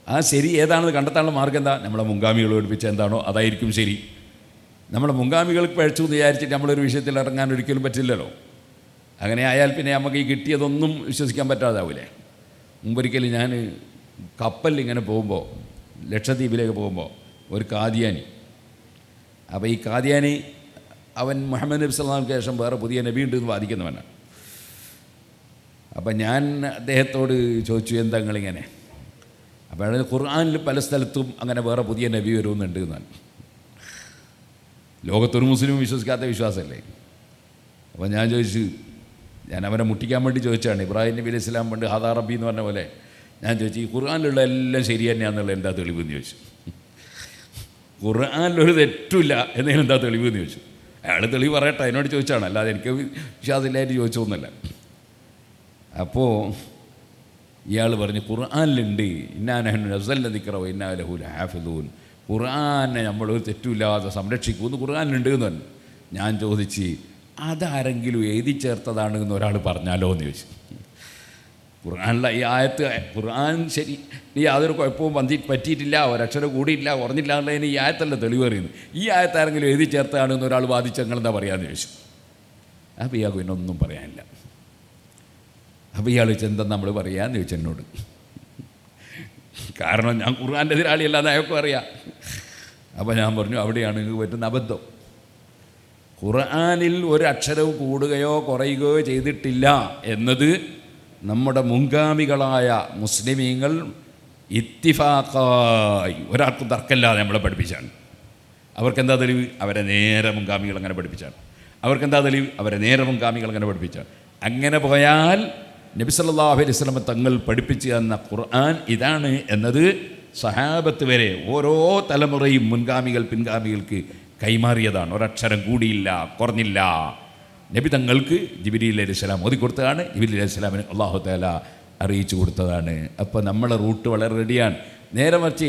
ആ ശരി ഏതാണെന്ന് കണ്ടെത്താനുള്ള മാർഗ്ഗം എന്താ? നമ്മളെ മുൻഗാമികൾ പഠിപ്പിച്ച എന്താണോ അതായിരിക്കും ശരി. നമ്മളെ മുൻഗാമികൾക്ക് പഴച്ചു എന്ന് വിചാരിച്ചിട്ട് നമ്മളൊരു വിഷയത്തിൽ ഇറങ്ങാൻ ഒരിക്കലും പറ്റില്ലല്ലോ. അങ്ങനെ ആയാൽ പിന്നെ നമുക്ക് ഈ കിട്ടിയതൊന്നും വിശ്വസിക്കാൻ പറ്റാതാവില്ലേ. മുമ്പൊരിക്കലും ഞാൻ കപ്പലിൽ ഇങ്ങനെ പോകുമ്പോൾ, ലക്ഷദ്വീപിലേക്ക് പോകുമ്പോൾ ഒരു കാദിയാനി, അപ്പോൾ ഈ കാദിയാനി അവൻ മുഹമ്മദ് നബി സല്ലല്ലാഹു അലൈഹി വസല്ലമക്ക് ശേഷം വേറെ പുതിയ നബി ഉണ്ട് എന്ന് വാദിക്കുന്നവനാണ്. അപ്പം ഞാൻ അദ്ദേഹത്തോട് ചോദിച്ചു, എന്താ നിങ്ങളിങ്ങനെ? അപ്പോൾ ഖുർആനിൽ പല സ്ഥലത്തും അങ്ങനെ വേറെ പുതിയ നബി വരുമെന്നുണ്ട് എന്നാണ്. ലോകത്തൊരു മുസ്ലിമും വിശ്വസിക്കാത്ത വിശ്വാസമല്ലേ. അപ്പോൾ ഞാൻ ചോദിച്ചു, ഞാൻ അവനെ മുട്ടിക്കാൻ വേണ്ടി ചോദിച്ചാണ്. ഇബ്രാഹിം നബി അലൈഹി സ്വലാം പണ്ട് ഹാദാ റബ്ബി എന്ന് പറഞ്ഞ പോലെ ഞാൻ ചോദിച്ചു, ഈ ഖുർആനിലുള്ള എല്ലാം ശരി തന്നെയാണെന്നുള്ള എന്താ തെളിവെന്ന് ചോദിച്ചു. ഖുർആനിലൊരു തെറ്റുമില്ല എന്നതിന് എന്താ തെളിവെന്ന് ചോദിച്ചു. അയാൾ തെളിവ് പറയട്ടെ, അതിനോട് ചോദിച്ചാണ്, അല്ലാതെ എനിക്ക് വിശ്വാസമില്ലായിട്ട് ചോദിച്ചൊന്നുമല്ല. അപ്പോൾ ഇയാൾ പറഞ്ഞു, ഖുർആനിലുണ്ട് ഇന്നാ നഹ്നു നസ്സൽനാ ദിക്റ വ ഇന്നാ ലഹു ലഹാഫിദൂൻ, ഖുർആനെ നമ്മളൊരു തെറ്റുമില്ലാതെ സംരക്ഷിക്കുമെന്ന് ഖുർആനിലുണ്ട് എന്ന് പറഞ്ഞു. ഞാൻ ചോദിച്ച്, അതാരെങ്കിലും എഴുതി ചേർത്തതാണ് എന്ന് ഒരാൾ പറഞ്ഞാലോ എന്ന് ചോദിച്ചു. ഖുർആനിലെ ഈ ആയത്ത്, ഖുർആൻ ശരി യാതൊരു കുഴപ്പവും പറ്റിയിട്ടില്ല, ഒരക്ഷരം കൂടിയില്ല കുറഞ്ഞില്ല എന്നുള്ളതിന് ഈ ആയത്തല്ല തെളിവ് പറയുന്നത്. ഈ ആയത്താരെങ്കിലും എഴുതി ചേർത്താണെന്ന് ഒരാൾ വാദിച്ച് ഞങ്ങളെന്താ പറയാമെന്ന് ചോദിച്ചു. അപ്പോൾ ഇയാൾക്ക് പിന്നെ ഒന്നും പറയാനില്ല. അപ്പോൾ ഇയാൾ എന്താ നമ്മൾ പറയാമെന്ന് ചോദിച്ചു എന്നോട്. കാരണം ഞാൻ ഖുർആൻ്റെ എതിരാളിയല്ലാതെ അയാൾക്കും അറിയാം. അപ്പോൾ ഞാൻ പറഞ്ഞു അവിടെയാണ് നിങ്ങൾക്ക് പറ്റുന്ന അബദ്ധം. ഖുർആനിൽ ഒരക്ഷരവും കൂടുകയോ കുറയുകയോ ചെയ്തിട്ടില്ല എന്നത് നമ്മുടെ മുൻഗാമികളായ മുസ്ലിമീങ്ങൾ ഇത്തിഫാഖായി ഒരാൾക്കും തർക്കമില്ലാതെ നമ്മളെ പഠിപ്പിച്ചാണ്. അവർക്കെന്താ തെളിവ്? അവരെ നേരെ മുൻഗാമികൾ അങ്ങനെ പഠിപ്പിച്ചാണ്. അവർക്കെന്താ തെളിവ്? അവരെ നേരെ മുൻഗാമികൾ അങ്ങനെ പഠിപ്പിച്ചാണ്. അങ്ങനെ പോയാൽ നബി സല്ലല്ലാഹു അലൈഹി വസല്ലം തങ്ങൾ പഠിപ്പിച്ചു തന്ന ഖുർആൻ ഇതാണ് എന്നത് സഹാബത്ത് വരെ ഓരോ തലമുറയും മുൻഗാമികൾ പിൻഗാമികൾക്ക് കൈമാറിയതാണ്. ഒരക്ഷരം കൂടിയില്ല കുറഞ്ഞില്ല. നബി തങ്ങൾക്ക് ജിബ്രീൽ അലൈഹിസ്സലാം ഓതിക്കൊടുത്തതാണ്. ജിബ്രീൽ അലൈഹിസ്സലാമിന് അല്ലാഹു തആല അറിയിച്ചു കൊടുത്തതാണ്. അപ്പോൾ നമ്മളെ റൂട്ട് വളരെ റെഡിയാണ്. നേരെ മറിച്ച്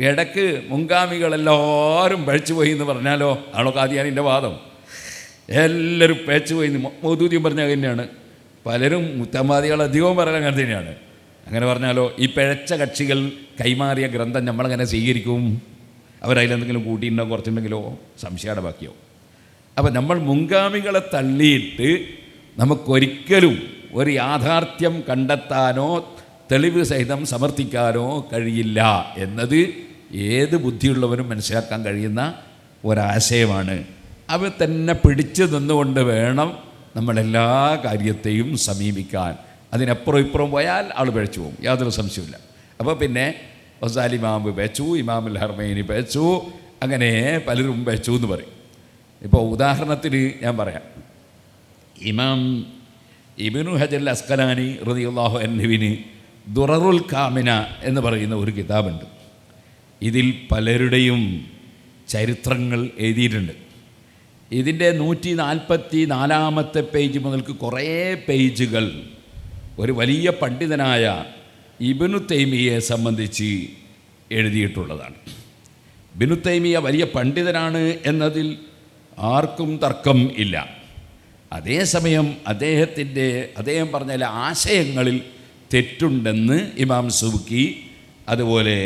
ഇടക്ക് മുൻഗാമികളെല്ലാവരും പഴിച്ചു പോയി എന്ന് പറഞ്ഞാലോ, ആണോ കാദിയാനിൻ്റെ വാദം? എല്ലാവരും പഴിച്ചു പോയി മൗദൂദിയും പറഞ്ഞാൽ തന്നെയാണ്. പലരും മുത്തമാദികൾ അധികവും പറയാൻ അങ്ങനെ തന്നെയാണ്. അങ്ങനെ പറഞ്ഞാലോ ഈ പിഴച്ച കക്ഷികൾ കൈമാറിയ ഗ്രന്ഥം നമ്മളെങ്ങനെ സ്വീകരിക്കും? അവരതിലെന്തെങ്കിലും കൂട്ടിയിട്ടുണ്ടോ കുറച്ചുണ്ടെങ്കിലോ സംശയയുടെ ബാക്കിയോ? അപ്പം നമ്മൾ മുൻഗാമികളെ തള്ളിയിട്ട് നമുക്കൊരിക്കലും ഒരു യാഥാർത്ഥ്യം കണ്ടെത്താനോ തെളിവ് സഹിതം സമർത്ഥിക്കാനോ കഴിയില്ല എന്നത് ഏത് ബുദ്ധിയുള്ളവരും മനസ്സിലാക്കാൻ കഴിയുന്ന ഒരാശയമാണ്. അവ തന്നെ പിടിച്ചു നിന്നുകൊണ്ട് വേണം നമ്മളെല്ലാ കാര്യത്തെയും സമീപിക്കാൻ. അതിനപ്പുറം ഇപ്പുറം പോയാൽ ആൾ പിഴച്ചു പോകും, യാതൊരു സംശയമില്ല. അപ്പോൾ പിന്നെ ഗസാലി ഇമാം പേച്ചു, ഇമാമുൽ ഹർമൈനി പേച്ചു, അങ്ങനെ പലരും പേച്ചു എന്ന് പറയും. ഇപ്പോൾ ഉദാഹരണത്തിന് ഞാൻ പറയാം, ഇമാം ഇബ്നു ഹജർ അസ്കലാനി റളിയല്ലാഹു അൻഹുവിന് ദുററുൽ കാമിന എന്ന് പറയുന്ന ഒരു കിതാബുണ്ട്. ഇതിൽ പലരുടെയും ചരിത്രങ്ങൾ എഴുതിയിട്ടുണ്ട്. ഇതിൻ്റെ 144 പേജ് മുതൽക്ക് കുറേ പേജുകൾ ഒരു വലിയ പണ്ഡിതനായ ഇബ്നു തൈമിയെ സംബന്ധിച്ച് എഴുതിയിട്ടുള്ളതാണ്. ഇബ്നു തൈമിയ വലിയ പണ്ഡിതനാണ് എന്നതിൽ ആർക്കും തർക്കം ഇല്ല. അതേസമയം അദ്ദേഹം പറഞ്ഞ ആശയങ്ങളിൽ തെറ്റുണ്ടെന്ന് ഇമാം സുബ്കി, അതുപോലെ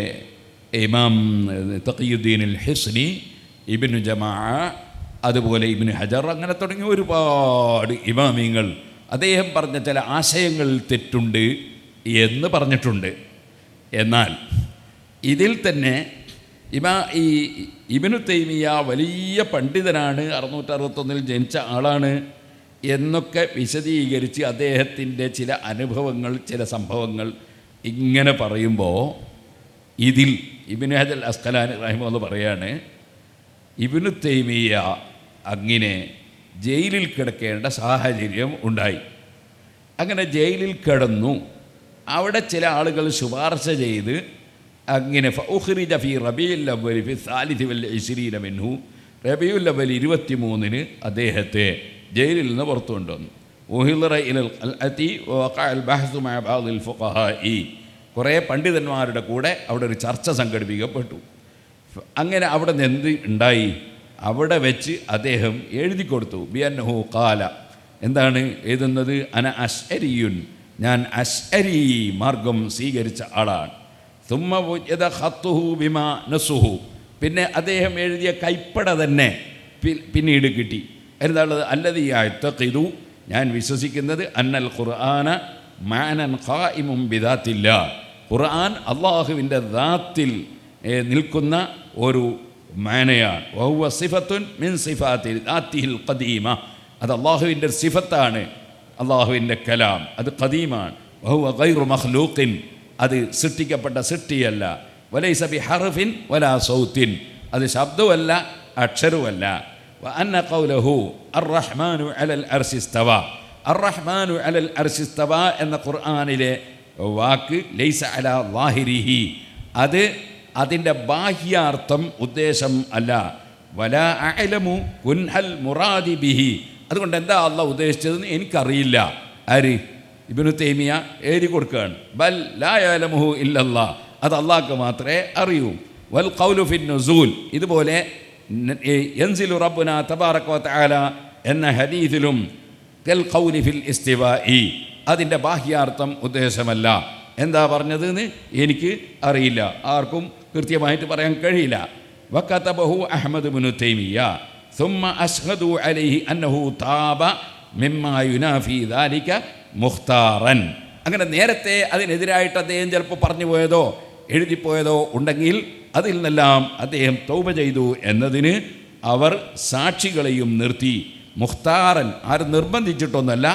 ഇമാം തഖിയുദ്ദീൻ അൽ ഹിസ്നി, ഇബ്നു ജമാഅ, അതുപോലെ ഇബ്നു ഹജർ, അങ്ങനെ തുടങ്ങിയ ഒരുപാട് ഇമാമിങ്ങൾ അദ്ദേഹം പറഞ്ഞ ചില ആശയങ്ങളിൽ തെറ്റുണ്ട് എന്ന് പറഞ്ഞിട്ടുണ്ട്. എന്നാൽ ഇതിൽ തന്നെ ഈ ഇബ്നു തൈമിയ വലിയ പണ്ഡിതനാണ്, 661 ജനിച്ച ആളാണ് എന്നൊക്കെ വിശദീകരിച്ച് അദ്ദേഹത്തിൻ്റെ ചില അനുഭവങ്ങൾ, ചില സംഭവങ്ങൾ ഇങ്ങനെ പറയുമ്പോൾ ഇതിൽ ഇബ്നു ഹജർ അസ്കലാനി റഹിമഹുല്ലാഹ് പറയാണ്, ഇബ്നു തൈമിയ അങ്ങനെ ജയിലിൽ കിടക്കേണ്ട സാഹചര്യം ഉണ്ടായി. അങ്ങനെ ജയിലിൽ കിടന്നു. അവിടെ ചില ആളുകൾ ശുപാർശ ചെയ്ത് അങ്ങനെ ഫഉഖ്രിജ ഫി റബീഉൽ അവ്വൽ ഫി സാലിസി വൽ 20 മിൻഹു, റബീഉൽ അവ്വൽ 23 അദ്ദേഹത്തെ ജയിലിൽ നിന്ന് പുറത്തു കൊണ്ടുവന്നു. ഉഹിളറ ഇലൽ ഖൽഅതി വഖഅൽ ബഹ്സു മഅ ബഅദിൽ ഫുഖഹാഇ, കുറേ പണ്ഡിതന്മാരുടെ കൂടെ അവിടെ ഒരു ചർച്ച സംഘടിപ്പിക്കപ്പെട്ടു. അങ്ങനെ അവിടെ നിന്ന് എന്ത് ഉണ്ടായി? അവിടെ വെച്ച് അദ്ദേഹം എഴുതി കൊടുത്തു, ബിഅന്നഹു ഖാല, എന്താണ് എഴുതുന്നത്? അന അശ്അരിയുൻ, ഞാൻ അശ്അരി മാർഗം സ്വീകരിച്ച ആളാണ്. സുമ്മ വജദ ഖത്തുഹു ബിമാ നസുഹു, പിന്നെ അദ്ദേഹം എഴുതിയ കൈപ്പട തന്നെ പിന്നീട് കിട്ടി. എന്താണത്? അല്ലദീ യഅ്തഖിദു, ഞാൻ വിശ്വസിക്കുന്നത് അന്നൽ ഖുർആന മാനൻ ഖായിമുൻ ബിദാത്തില്ലാ, ഖുർആൻ അള്ളാഹുവിൻ്റെ ദാത്തിൽ നിൽക്കുന്ന ഒരു മാനയാണ്. വഹുവ സിഫത്തുൻ മിൻ സിഫാത്തി ദാത്തിഹിൽ ഖദീമ, അത് അള്ളാഹുവിൻ്റെ സിഫത്താണ്, അള്ളാഹുവിൻ്റെ കലാം അത് ഖദീമാണ്. വഹുവ ഗൈറു മഖ്ലൂഖിൻ, അത് സൃഷ്ടിക്കപ്പെട്ട സൃഷ്ടിയല്ല. വലൈസ ബി ഹർഫിൻ വലാ സൗത്തിൻ, അത് ശബ്ദവുമല്ല അക്ഷരവുമല്ല. വഅന്ന ഖൗലഹു അർറഹ്മാനു അലൽ അർശി ഇസ്തവ, അർറഹ്മാനു അലൽ അർശി ഇസ്തവ എന്ന ഖുർആനിലെ വാക്ക് ലൈസ അലാ ളാഹിരിഹി, അത് അതിൻ്റെ ബാഹ്യാർത്ഥം ഉദ്ദേശം അല്ല. വലാ അഅലമു കുൻഹൽ മുറാദി ബിഹി, അതുകൊണ്ട് എന്താ അള്ളാഹ് ഉദ്ദേശിച്ചതെന്ന് എനിക്കറിയില്ല. ആര്? ഇബ്നു തൈമിയ എഴുതി കൊടുക്കുകയാണ്. ബൽ ലാ യഅലമുഹു ഇല്ലല്ലാഹ്, അത് അള്ളാഹ്ക്ക് മാത്രമേ അറിയൂ. വൽ ഖൗലു ഫിൻ നുസൂൽ, ഇതുപോലെ യൻസിലു റബ്ബുനാ തബാറക വ തആല എന്ന ഹദീസിലും കൽ ഖൗലി ഫിൽ ഇസ്തിവാഇ, അതിൻ്റെ ബാഹ്യാർത്ഥം ഉദ്ദേശമല്ല. എന്താ പറഞ്ഞതെന്ന് എനിക്ക് അറിയില്ല, ആർക്കും കൃത്യമായിട്ട് പറയാൻ കഴിയില്ല. വകതബഹു അഹ്മദ് ഇബ്നു തൈമിയ്യ ثم أشهدوا عليه أنه تاب مما ينافي ذلك مختارا. അങ്ങനെ നേരത്തെ അതിനെതിരായിട്ട് അദ്ദേഹം ചിലപ്പോൾ പറഞ്ഞു പോയതോ എഴുതിപ്പോയതോ ഉണ്ടെങ്കിൽ അതിൽ നിന്നെല്ലാം അദ്ദേഹം തൗബ ചെയ്തു എന്നതിന് അവർ സാക്ഷികളെയും നിർത്തി. മുഖ്താറൻ, ആരും നിർബന്ധിച്ചിട്ടൊന്നുമല്ല,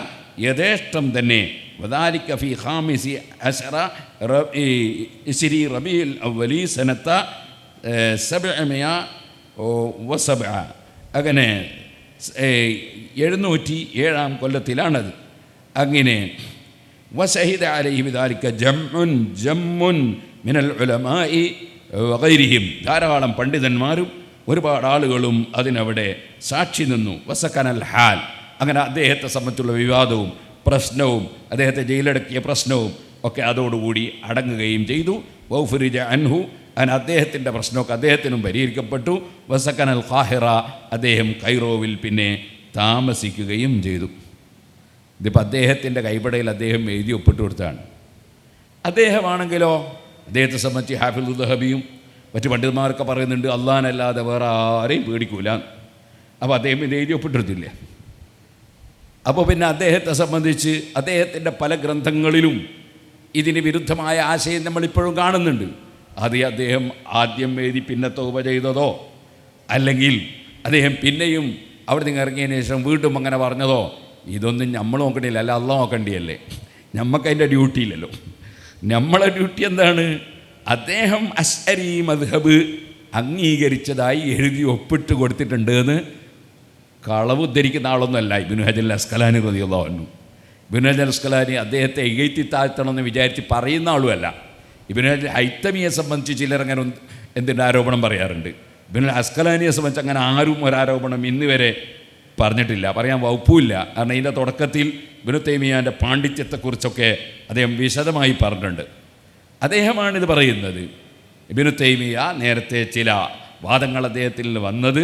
യഥേഷ്ടം തന്നെ. വദാലിക ഫി ഖാമിസി അശറ ഇസ്രി റബീഉൽ അവ്വലി സനത 707. അങ്ങനെ 707 കൊല്ലത്തിലാണത്. അങ്ങനെ വശഹിദ അലൈഹി ബിദാലിക ജമ്മുൻ മിനൽ ഉലമാഇ വഗൈരിഹിം, ധാരാളം പണ്ഡിതന്മാരും ഒരുപാട് ആളുകളും അതിനവിടെ സാക്ഷി നിന്നു. വസക്കനൽ ഹാൽ, അങ്ങനെ അദ്ദേഹത്തെ സംബന്ധിച്ചുള്ള വിവാദവും പ്രശ്നവും അദ്ദേഹത്തെ ജയിലടക്കിയ പ്രശ്നവും ഒക്കെ അതോടുകൂടി അടങ്ങുകയും ചെയ്തു. വൗഫുരിജ അൻഹു, അങ്ങനെ അദ്ദേഹത്തിൻ്റെ പ്രശ്നമൊക്കെ അദ്ദേഹത്തിനും പരിഹരിക്കപ്പെട്ടു. വസക്കനൽ ഖാഹിറ, അദ്ദേഹം കൈറോവിൽ പിന്നെ താമസിക്കുകയും ചെയ്തു. ഇതിപ്പോൾ അദ്ദേഹത്തിൻ്റെ കൈപ്പടയിൽ അദ്ദേഹം എഴുതി ഒപ്പിട്ട് കൊടുത്താണ്. അദ്ദേഹമാണെങ്കിലോ അദ്ദേഹത്തെ സംബന്ധിച്ച് ഹാഫിദുൽ ദഹബിയും മറ്റു പണ്ഡിതന്മാരൊക്കെ പറയുന്നുണ്ട് അള്ളാഹനല്ലാതെ വേറെ ആരെയും പേടിക്കൂല. അപ്പോൾ അദ്ദേഹം ഇത് എഴുതി ഒപ്പിട്ടിരുത്തില്ലേ. അപ്പോൾ പിന്നെ അദ്ദേഹത്തെ സംബന്ധിച്ച് അദ്ദേഹത്തിൻ്റെ പല ഗ്രന്ഥങ്ങളിലും ഇതിന് വിരുദ്ധമായ ആശയം നമ്മളിപ്പോഴും കാണുന്നുണ്ട്. അത് അദ്ദേഹം ആദ്യം എഴുതി പിന്നെ തൗബ ചെയ്തതോ, അല്ലെങ്കിൽ അദ്ദേഹം പിന്നെയും അവിടെ നിന്ന് ഇറങ്ങിയതിന് ശേഷം വീണ്ടും അങ്ങനെ പറഞ്ഞതോ, ഇതൊന്നും നമ്മൾ നോക്കണ്ടില്ല, അല്ല അള്ളാഹ് നോക്കണ്ടിയല്ലേ. നമുക്കതിൻ്റെ ഡ്യൂട്ടി ഇല്ലല്ലോ. നമ്മളെ ഡ്യൂട്ടി എന്താണ്? അദ്ദേഹം അശ്അരി മദ്ഹബ് അംഗീകരിച്ചതായി എഴുതി ഒപ്പിട്ട് കൊടുത്തിട്ടുണ്ട് എന്ന് കളവ് ഉദ്ധരിക്കുന്ന ആളൊന്നുമല്ല ഇബ്നു ഹജർ അസ്കലാനി റളിയല്ലാഹു അൻഹു. ഇബ്നു ഹജർ അസ്കലാനി അദ്ദേഹത്തെ എഴുതി താഴ്ത്തണമെന്ന് വിചാരിച്ച് പറയുന്ന ആളുമല്ല. ഇബ്നു ഹജർ ഹൈത്തമിയെ സംബന്ധിച്ച് ചിലരങ്ങനെ എന്തിൻ്റെ ആരോപണം പറയാറുണ്ട്. ഇബ്നു അസ്കലാനിയെ സംബന്ധിച്ച് അങ്ങനെ ആരും ഒരാരോപണം ഇന്ന് വരെ പറഞ്ഞിട്ടില്ല, പറയാൻ വകുപ്പുമില്ല. കാരണം ഇതിൻ്റെ തുടക്കത്തിൽ ഇബ്നു തൈമിയ്യൻ്റെ പാണ്ഡിത്യത്തെക്കുറിച്ചൊക്കെ അദ്ദേഹം വിശദമായി പറഞ്ഞിട്ടുണ്ട്. അദ്ദേഹമാണിത് പറയുന്നത്. ഇബ്നു തൈമിയ്യ നേരത്തെ ചില വാദങ്ങൾ അദ്ദേഹത്തിൽ വന്നത്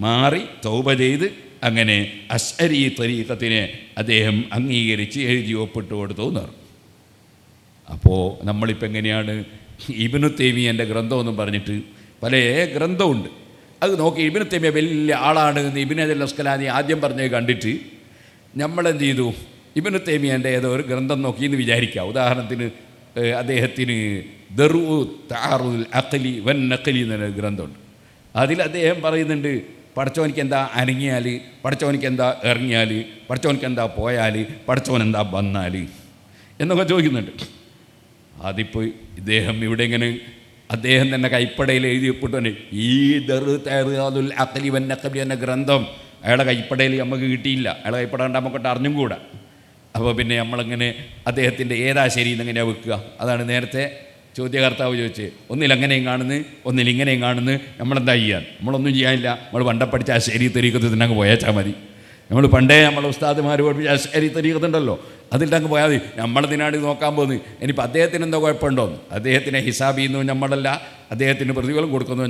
മാറി തൗബ ചെയ്ത് അങ്ങനെ അശ്അരി തരീഖത്തിനെ അദ്ദേഹം അംഗീകരിച്ച് എഴുതി ഒപ്പിട്ട് കൊടുത്തു എന്ന് പറഞ്ഞു. അപ്പോൾ നമ്മളിപ്പോൾ എങ്ങനെയാണ് ഇബ്നു തൈമിയ്യൻ്റെ ഗ്രന്ഥമൊന്നും പറഞ്ഞിട്ട് പല ഗ്രന്ഥമുണ്ട്, അത് നോക്കി ഇബ്നു തൈമിയ്യ വലിയ ആളാണ് എന്ന് ഇബ്നു ഹജർ അസ്കലാനി ആദ്യം പറഞ്ഞത് കണ്ടിട്ട് നമ്മളെന്ത് ചെയ്തു, ഇബ്നു തൈമിയ്യൻ്റെ ഏതോ ഒരു ഗ്രന്ഥം നോക്കി എന്ന് വിചാരിക്കുക. ഉദാഹരണത്തിന് അദ്ദേഹത്തിന് ദറു തഅറുൽ അഖ്ലി വൻ നഖ്ലി എന്ന ഗ്രന്ഥമുണ്ട്. അതിൽ അദ്ദേഹം പറയുന്നുണ്ട് പടച്ചോനിക്ക് എന്താ അനങ്ങിയാൽ, പടച്ചോനിക്ക് എന്താ ഇറങ്ങിയാൽ, പടച്ചോനിക്ക് എന്താ പോയാൽ, പടച്ചോൻ എന്താ വന്നാൽ എന്നൊക്കെ ചോദിക്കുന്നുണ്ട്. അതിപ്പോൾ ഇദ്ദേഹം ഇവിടെ ഇങ്ങനെ അദ്ദേഹം തന്നെ കൈപ്പടയിൽ എഴുതി ഒപ്പിട്ടുണ്ട്. ഈ ദറു തഅറുൽ അഖ്ലി വൻ നഖ്ലി എന്ന ഗ്രന്ഥം അയാളുടെ കൈപ്പടയിൽ നമുക്ക് കിട്ടിയില്ല, അയാളെ കൈപ്പട കണ്ടാൽ നമുക്കിട്ട് അറിഞ്ഞും കൂടാ. അപ്പോൾ പിന്നെ നമ്മളിങ്ങനെ അദ്ദേഹത്തിൻ്റെ ഏതാ ശരി എന്നെങ്ങനെയാണ് വെക്കുക? അതാണ് നേരത്തെ ചോദ്യകർത്താവ് ചോദിച്ച്, ഒന്നിൽ അങ്ങനെയും കാണുന്നു, ഒന്നിൽ ഇങ്ങനെയും കാണുന്നു, നമ്മളെന്താ ചെയ്യാൻ? നമ്മളൊന്നും ചെയ്യാനില്ല. നമ്മൾ പണ്ട പഠിച്ച ആ ശരി തരീക്കത്തിൽ തന്നെ അങ്ങ് പോയാച്ചാൽ മതി. നമ്മൾ പണ്ടേ നമ്മളെ ഉസ്താദുമാർ പഠിപ്പിച്ച ആ ശരി തരീക്കത്തുണ്ടല്ലോ, അതിൽ അങ്ങ് പോയാൽ മതി. നമ്മളതിനാണ് നോക്കാൻ പോകുന്നത്. ഇനിയിപ്പോൾ അദ്ദേഹത്തിന് എന്തോ കുഴപ്പമുണ്ടോന്ന്? അദ്ദേഹത്തിനെ ഹിസാബ് ചെയ്യുന്നു നമ്മളല്ല, അദ്ദേഹത്തിന് പ്രതിഫലം കൊടുക്കുന്നു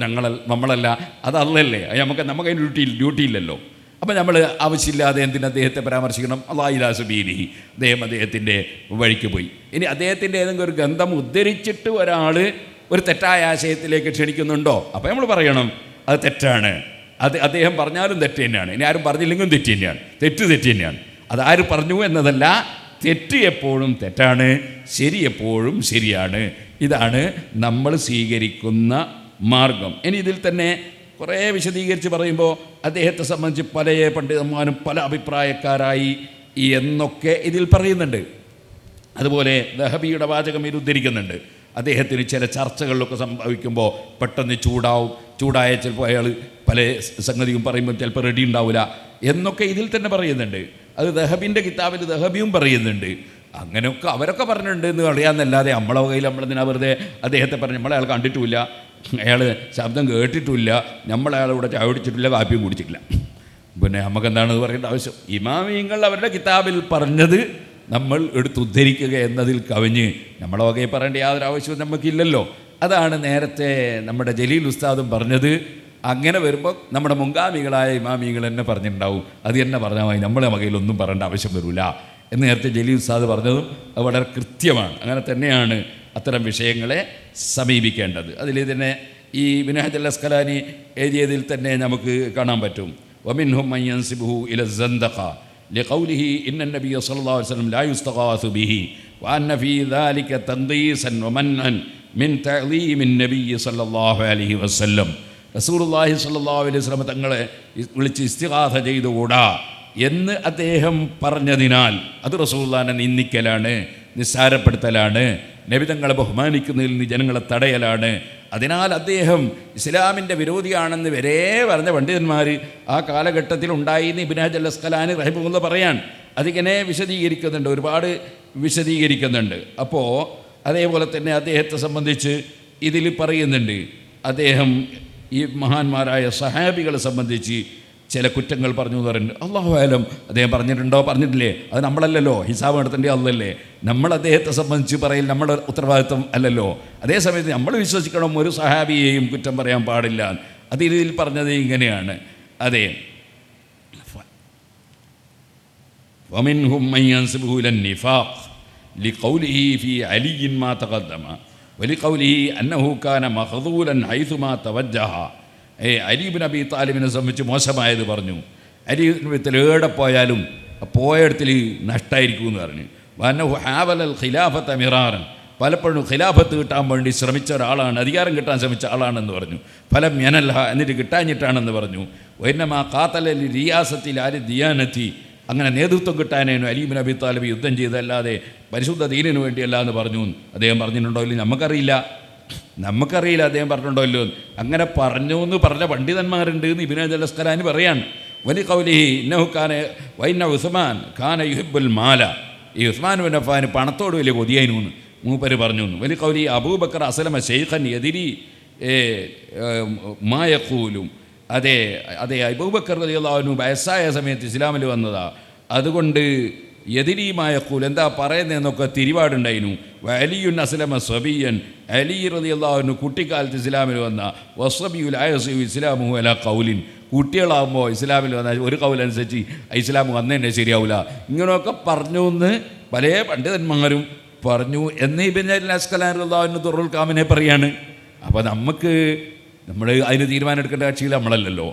നമ്മളല്ല, അത് അല്ലല്ലേ. അത് നമുക്ക് ഡ്യൂട്ടി ഇല്ലല്ലോ. അപ്പം നമ്മൾ ആവശ്യമില്ലാതെ എന്തിന് അദ്ദേഹത്തെ പരാമർശിക്കണം? അല്ലാഹു ഇലാ സബീലിഹി, അദ്ദേഹത്തിൻ്റെ വഴിക്ക് പോയി. ഇനി അദ്ദേഹത്തിൻ്റെ ഏതെങ്കിലും ഒരു ഗ്രന്ഥം ഉദ്ധരിച്ചിട്ട് ഒരാൾ ഒരു തെറ്റായ ആശയത്തിലേക്ക് ക്ഷണിക്കുന്നുണ്ടോ? അപ്പോൾ നമ്മൾ പറയണം അത് തെറ്റാണ്. അത് അദ്ദേഹം പറഞ്ഞാലും തെറ്റ് തന്നെയാണ്, ഇനി ആരും പറഞ്ഞില്ലെങ്കിലും തെറ്റ് തന്നെയാണ്, തെറ്റ് തന്നെയാണ്. അതാര് പറഞ്ഞു എന്നതല്ല, തെറ്റ് എപ്പോഴും തെറ്റാണ്, ശരി എപ്പോഴും ശരിയാണ്. ഇതാണ് നമ്മൾ സ്വീകരിക്കുന്ന മാർഗം. ഇനി ഇതിൽ തന്നെ കുറേ വിശദീകരിച്ച് പറയുമ്പോൾ അദ്ദേഹത്തെ സംബന്ധിച്ച് പല പണ്ഡിതന്മാരും പല അഭിപ്രായക്കാരായി എന്നൊക്കെ ഇതിൽ പറയുന്നുണ്ട്. അതുപോലെ ദഹബിയുടെ വാചകം ഇത് ഉദ്ധരിക്കുന്നുണ്ട്. അദ്ദേഹത്തിന് ചില ചർച്ചകളിലൊക്കെ സംഭവിക്കുമ്പോൾ പെട്ടെന്ന് ചൂടായ ചിലപ്പോൾ അയാൾ പല സംഗതിയും പറയുമ്പോൾ ചിലപ്പോൾ റെഡി ഉണ്ടാവില്ല എന്നൊക്കെ ഇതിൽ തന്നെ പറയുന്നുണ്ട്. അത് ദഹബിൻ്റെ കിതാബിൽ ദഹബിയും പറയുന്നുണ്ട്. അങ്ങനെയൊക്കെ അവരൊക്കെ പറഞ്ഞിട്ടുണ്ട് എന്ന് അറിയാമെന്നല്ലാതെ നമ്മളെ വകയിൽ നമ്മളെന്തിനാ വെറുതെ അദ്ദേഹത്തെ പറഞ്ഞ് നമ്മളയാൾ കണ്ടിട്ടുമില്ല, അയാൾ ശബ്ദം കേട്ടിട്ടുമില്ല, നമ്മളയാളിവിടെ ചായ കുടിച്ചിട്ടില്ല, കാപ്പിയും കുടിച്ചിട്ടില്ല, പിന്നെ നമുക്കെന്താണെന്ന് പറയേണ്ട ആവശ്യം? ഇമാമിയങ്ങൾ അവരുടെ കിതാബിൽ പറഞ്ഞത് നമ്മൾ എടുത്തുദ്ധരിക്കുക എന്നതിൽ കവിഞ്ഞ് നമ്മളെ വകയിൽ പറയേണ്ട യാതൊരു ആവശ്യവും നമുക്കില്ലല്ലോ. അതാണ് നേരത്തെ നമ്മുടെ ജലീൽ ഉസ്താദും പറഞ്ഞത്. അങ്ങനെ വരുമ്പോൾ നമ്മുടെ മുൻഗാമികളായ ഇമാമികൾ തന്നെ പറഞ്ഞിട്ടുണ്ടാവും, അത് തന്നെ പറഞ്ഞാൽ മതി, നമ്മളെ വകയിലൊന്നും പറയേണ്ട ആവശ്യം വരില്ല എന്ന് നേരത്തെ ജലീൽ ഉസ്താദ് പറഞ്ഞതും അത് വളരെ കൃത്യമാണ്. അങ്ങനെ തന്നെയാണ് അത്തരം വിഷയങ്ങളെ സമീപിക്കേണ്ടത്. അതിൽ തന്നെ ഈ ഇബ്നു ഹജർ അസ്ഖലാനി എഴുതിയതിൽ തന്നെ നമുക്ക് കാണാൻ പറ്റും. വമിൻഹും മൻ യൻസിബുഹു ഇല സന്ദഖ لقوله إن النبي صلى الله عليه وسلم لا يستغاث به وأن في ذلك تنقيصا ومنعا من تعظيم النبي صلى الله عليه وسلم. റസൂലുള്ളാഹി സ്വല്ലല്ലാഹു അലൈഹി വസല്ലം തങ്ങളെ വിളിച്ച് ഇസ്തിഗാഥ ചെയ്തുകൂടാ എന്ന് അദ്ദേഹം പറഞ്ഞതിനാൽ അത് റസൂലുള്ളാഹിനെ നിന്ദിക്കലാണ്, നിസ്സാരപ്പെടുത്തലാണ്, നബി തങ്ങളെ ബഹുമാനിക്കുന്നതിൽ നിന്ന് ജനങ്ങളെ തടയലാണ്. അതിനാൽ അദ്ദേഹം ഇസ്ലാമിൻ്റെ വിരോധിയാണെന്ന് വരെ പറഞ്ഞ പണ്ഡിതന്മാർ ആ കാലഘട്ടത്തിൽ ഉണ്ടായിന്ന് ഇബ്നു ഹജർ അസ്ഖലാനി റഹിമഹുല്ലാഹ് പറയാൻ അതിങ്ങനെ വിശദീകരിക്കുന്നുണ്ട്, ഒരുപാട് വിശദീകരിക്കുന്നുണ്ട്. അപ്പോൾ അതേപോലെ തന്നെ അദ്ദേഹത്തെ സംബന്ധിച്ച് ഇതിൽ പറയുന്നുണ്ട്, അദ്ദേഹം ഈ മഹാന്മാരായ സഹാബികളെ സംബന്ധിച്ച് ചില കുറ്റങ്ങൾ പറഞ്ഞു എന്ന് പറയുന്നുണ്ട്. അല്ലാഹു അലം അദ്ദേഹം പറഞ്ഞിട്ടുണ്ടോ പറഞ്ഞിട്ടില്ലേ, അത് നമ്മളല്ലല്ലോ, ഹിസാബ് നടത്തേണ്ടത് അല്ലല്ലേ, നമ്മൾ അദ്ദേഹത്തെ സംബന്ധിച്ച് പറയൽ നമ്മുടെ ഉത്തരവാദിത്വം അല്ലല്ലോ. അതേസമയത്ത് നമ്മൾ വിശ്വസിക്കണം ഒരു സഹാബിയെയും കുറ്റം പറയാൻ പാടില്ല. അത് ഇതിൽ പറഞ്ഞത് ഇങ്ങനെയാണ്. അതെ, ومنهم من ينسبه إلى النفاق لقوله في علي ما تقدم ولقوله أنه كان مخذولا حيثما توجه. അലി ഇബ്നു അബീ താലിബിനെ സംബന്ധിച്ച് മോശമായത് പറഞ്ഞു. അലി എവിടെ പോയാലും പോയയിടത്തിൽ നഷ്ടമായിരിക്കും എന്ന് പറഞ്ഞു. വന്നഹു ഹാവലൽ ഖിലാഫത്ത മിറാറൻ, പലപ്പോഴും ഖിലാഫത്ത് കിട്ടാൻ വേണ്ടി ശ്രമിച്ച ഒരാളാണ്, അധികാരം കിട്ടാൻ ശ്രമിച്ച ആളാണെന്ന് പറഞ്ഞു. ഫലം യനൽഹ, എന്നിട്ട് കിട്ടാഞ്ഞിട്ടാണെന്ന് പറഞ്ഞു. വൈന്നമാ ഖാതലൽ റിയാസത്തിൽ ആര് ദിയാനത്തി, അങ്ങനെ നേതൃത്വം കിട്ടാനേനു അലി ഇബ്നു അബീ താലിബ് യുദ്ധം ചെയ്തല്ലാതെ പരിശുദ്ധ ദീനിന് വേണ്ടിയല്ല എന്ന് പറഞ്ഞു. അദ്ദേഹം പറഞ്ഞിട്ടുണ്ടോ ഇല്ല നമുക്കറിയില്ല അദ്ദേഹം പറഞ്ഞിട്ടുണ്ടോ ഇല്ലോ. അങ്ങനെ പറഞ്ഞു എന്ന് പറഞ്ഞ പണ്ഡിതന്മാരുണ്ട് എന്ന് ഇബ്നു ഹജർ അസ്ഖലാനി പറയാണ്. വലി ഖൗലിഹി ഇന്നഹു കാന വൈന്ന ഉസ്മാൻ കാന യുഹിബ്ബുൽ മാല, ഈ ഉസ്മാൻ ബിൻ അഫ്ഫാൻ പണത്തോട് വലിയ കൊതിയായിരുന്നു മൂപ്പര് പറഞ്ഞു. വലി ഖൗലി അബൂബക്കർ അസ്ലമ ശൈഖൻ യദിരി മാ യഖൂലും, അതെ അബൂബക്കർ റളിയല്ലാഹു അൻഹു വയസ്സായ സമയത്ത് ഇസ്ലാമിൽ വന്നതാ, അതുകൊണ്ട് യദിരിമായ ഖൂൽ എന്താ പറയുന്നതെന്നൊക്കെ തിരിപാടുണ്ടായിരുന്നു. അലിയുൻ അസ്ലമ സബിയൻ, അലി റളിയല്ലാഹു അൻഹു കുട്ടിക്കാലത്ത് ഇസ്ലാമിൽ വന്ന വസ്സബിയുൽ അയസു ഇസ്ലാമുഹു അലാ ഖൗലിൻ, കുട്ടികളാകുമ്പോൾ ഇസ്ലാമിൽ വന്ന ഒരു കൗലനുസരിച്ച് ഇസ്ലാം വന്നതന്നെ ശരിയാവില്ല. ഇങ്ങനെയൊക്കെ പറഞ്ഞു എന്ന് പല പണ്ഡിതന്മാരും പറഞ്ഞു എന്ന് ഇബ്നു ഹജർ അസ്ഖലാനി റളിയല്ലാഹു അൻഹു ദുർറുൽ കാമിനെ പറയാണ്. അപ്പോൾ നമ്മൾ അതിന് തീരുമാനം എടുക്കേണ്ട കക്ഷിയിൽ നമ്മളല്ലല്ലോ.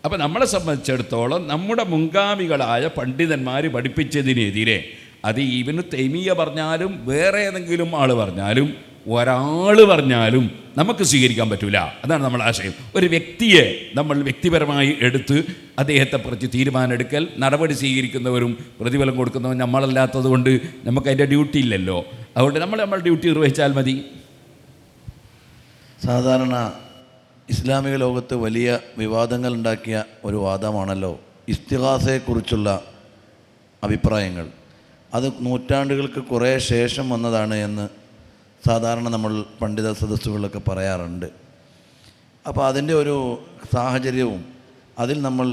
അപ്പോൾ നമ്മളെ സംബന്ധിച്ചിടത്തോളം നമ്മുടെ മുൻഗാമികളായ പണ്ഡിതന്മാർ പഠിപ്പിച്ചതിനെതിരെ അത് ഇബ്നു തൈമിയ്യ പറഞ്ഞാലും വേറെ ഏതെങ്കിലും ആൾ പറഞ്ഞാലും ഒരാൾ പറഞ്ഞാലും നമുക്ക് സ്വീകരിക്കാൻ പറ്റില്ല. അതാണ് നമ്മുടെ ആശയം. ഒരു വ്യക്തിയെ നമ്മൾ വ്യക്തിപരമായി എടുത്ത് അദ്ദേഹത്തെ കുറിച്ച് തീരുമാനമെടുക്കൽ, നടപടി സ്വീകരിക്കുന്നവരും പ്രതിഫലം കൊടുക്കുന്നവരും നമ്മളല്ലാത്തത് കൊണ്ട് നമുക്ക് അതിൻ്റെ ഡ്യൂട്ടി ഇല്ലല്ലോ. അതുകൊണ്ട് നമ്മൾ ഡ്യൂട്ടി നിർവഹിച്ചാൽ മതി. സാധാരണ ഇസ്ലാമിക ലോകത്ത് വലിയ വിവാദങ്ങൾ ഉണ്ടാക്കിയ ഒരു വാദമാണല്ലോ ഇസ്തിഗാസയെക്കുറിച്ചുള്ള അഭിപ്രായങ്ങൾ. അത് നൂറ്റാണ്ടുകൾക്ക് കുറേ ശേഷം വന്നതാണ് എന്ന് സാധാരണ നമ്മൾ പണ്ഡിത സദസ്സുകളിലൊക്കെ പറയാറുണ്ട്. അപ്പോൾ അതിൻ്റെ ഒരു സാഹചര്യവും അതിൽ നമ്മൾ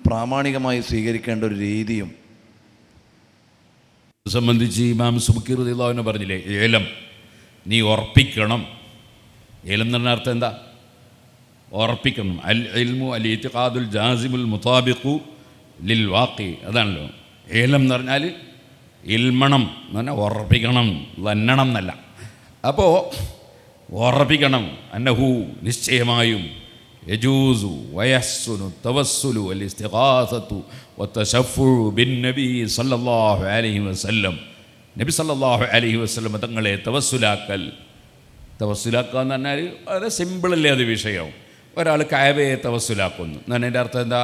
പ്രാമാണികമായി സ്വീകരിക്കേണ്ട ഒരു രീതിയും സംബന്ധിച്ച് ഇമാം സുബ്കി റളിയല്ലാഹു അൻഹു പറഞ്ഞില്ലേ, ഏലം നീ ഉറപ്പിക്കണം. ഏലം എന്ന് പറഞ്ഞ അർത്ഥം എന്താ? ഉറപ്പിക്കണം. അൽ ഇൽമു അൽ ഇത്തിഖാദുൽ ജാസിമുൽ മുതാബിഖു ലിൽ വാഖി, അതാണല്ലോ ഏലം എന്ന് പറഞ്ഞാൽ. ഇൽമണം എന്ന് പറഞ്ഞാൽ ഉറപ്പിക്കണം, ലന്നണം എന്നല്ല. അപ്പോൾ ഉറപ്പിക്കണം. അന്നഹു, നിശ്ചയമായും, യജൂസു വയസ്സുനു തവസ്സുലു വൽ ഇസ്തിഗാസത്തു വതശഫ്ഫുഉ ബിൻ നബി സല്ലല്ലാഹു അലൈഹി വസല്ലം, നബി സല്ലല്ലാഹു അലൈഹി വസല്ലം തങ്ങളെ തവസ്സുലാക്കൽ. തവസ്സുലാക്കുക എന്ന് പറഞ്ഞാൽ വളരെ സിമ്പിളല്ലേ അത് വിഷയം. ഒരാൾ കഅബയെ തവസ്സുലാക്കുന്നു എന്ന് പറഞ്ഞതിൻ്റെ അർത്ഥം എന്താ?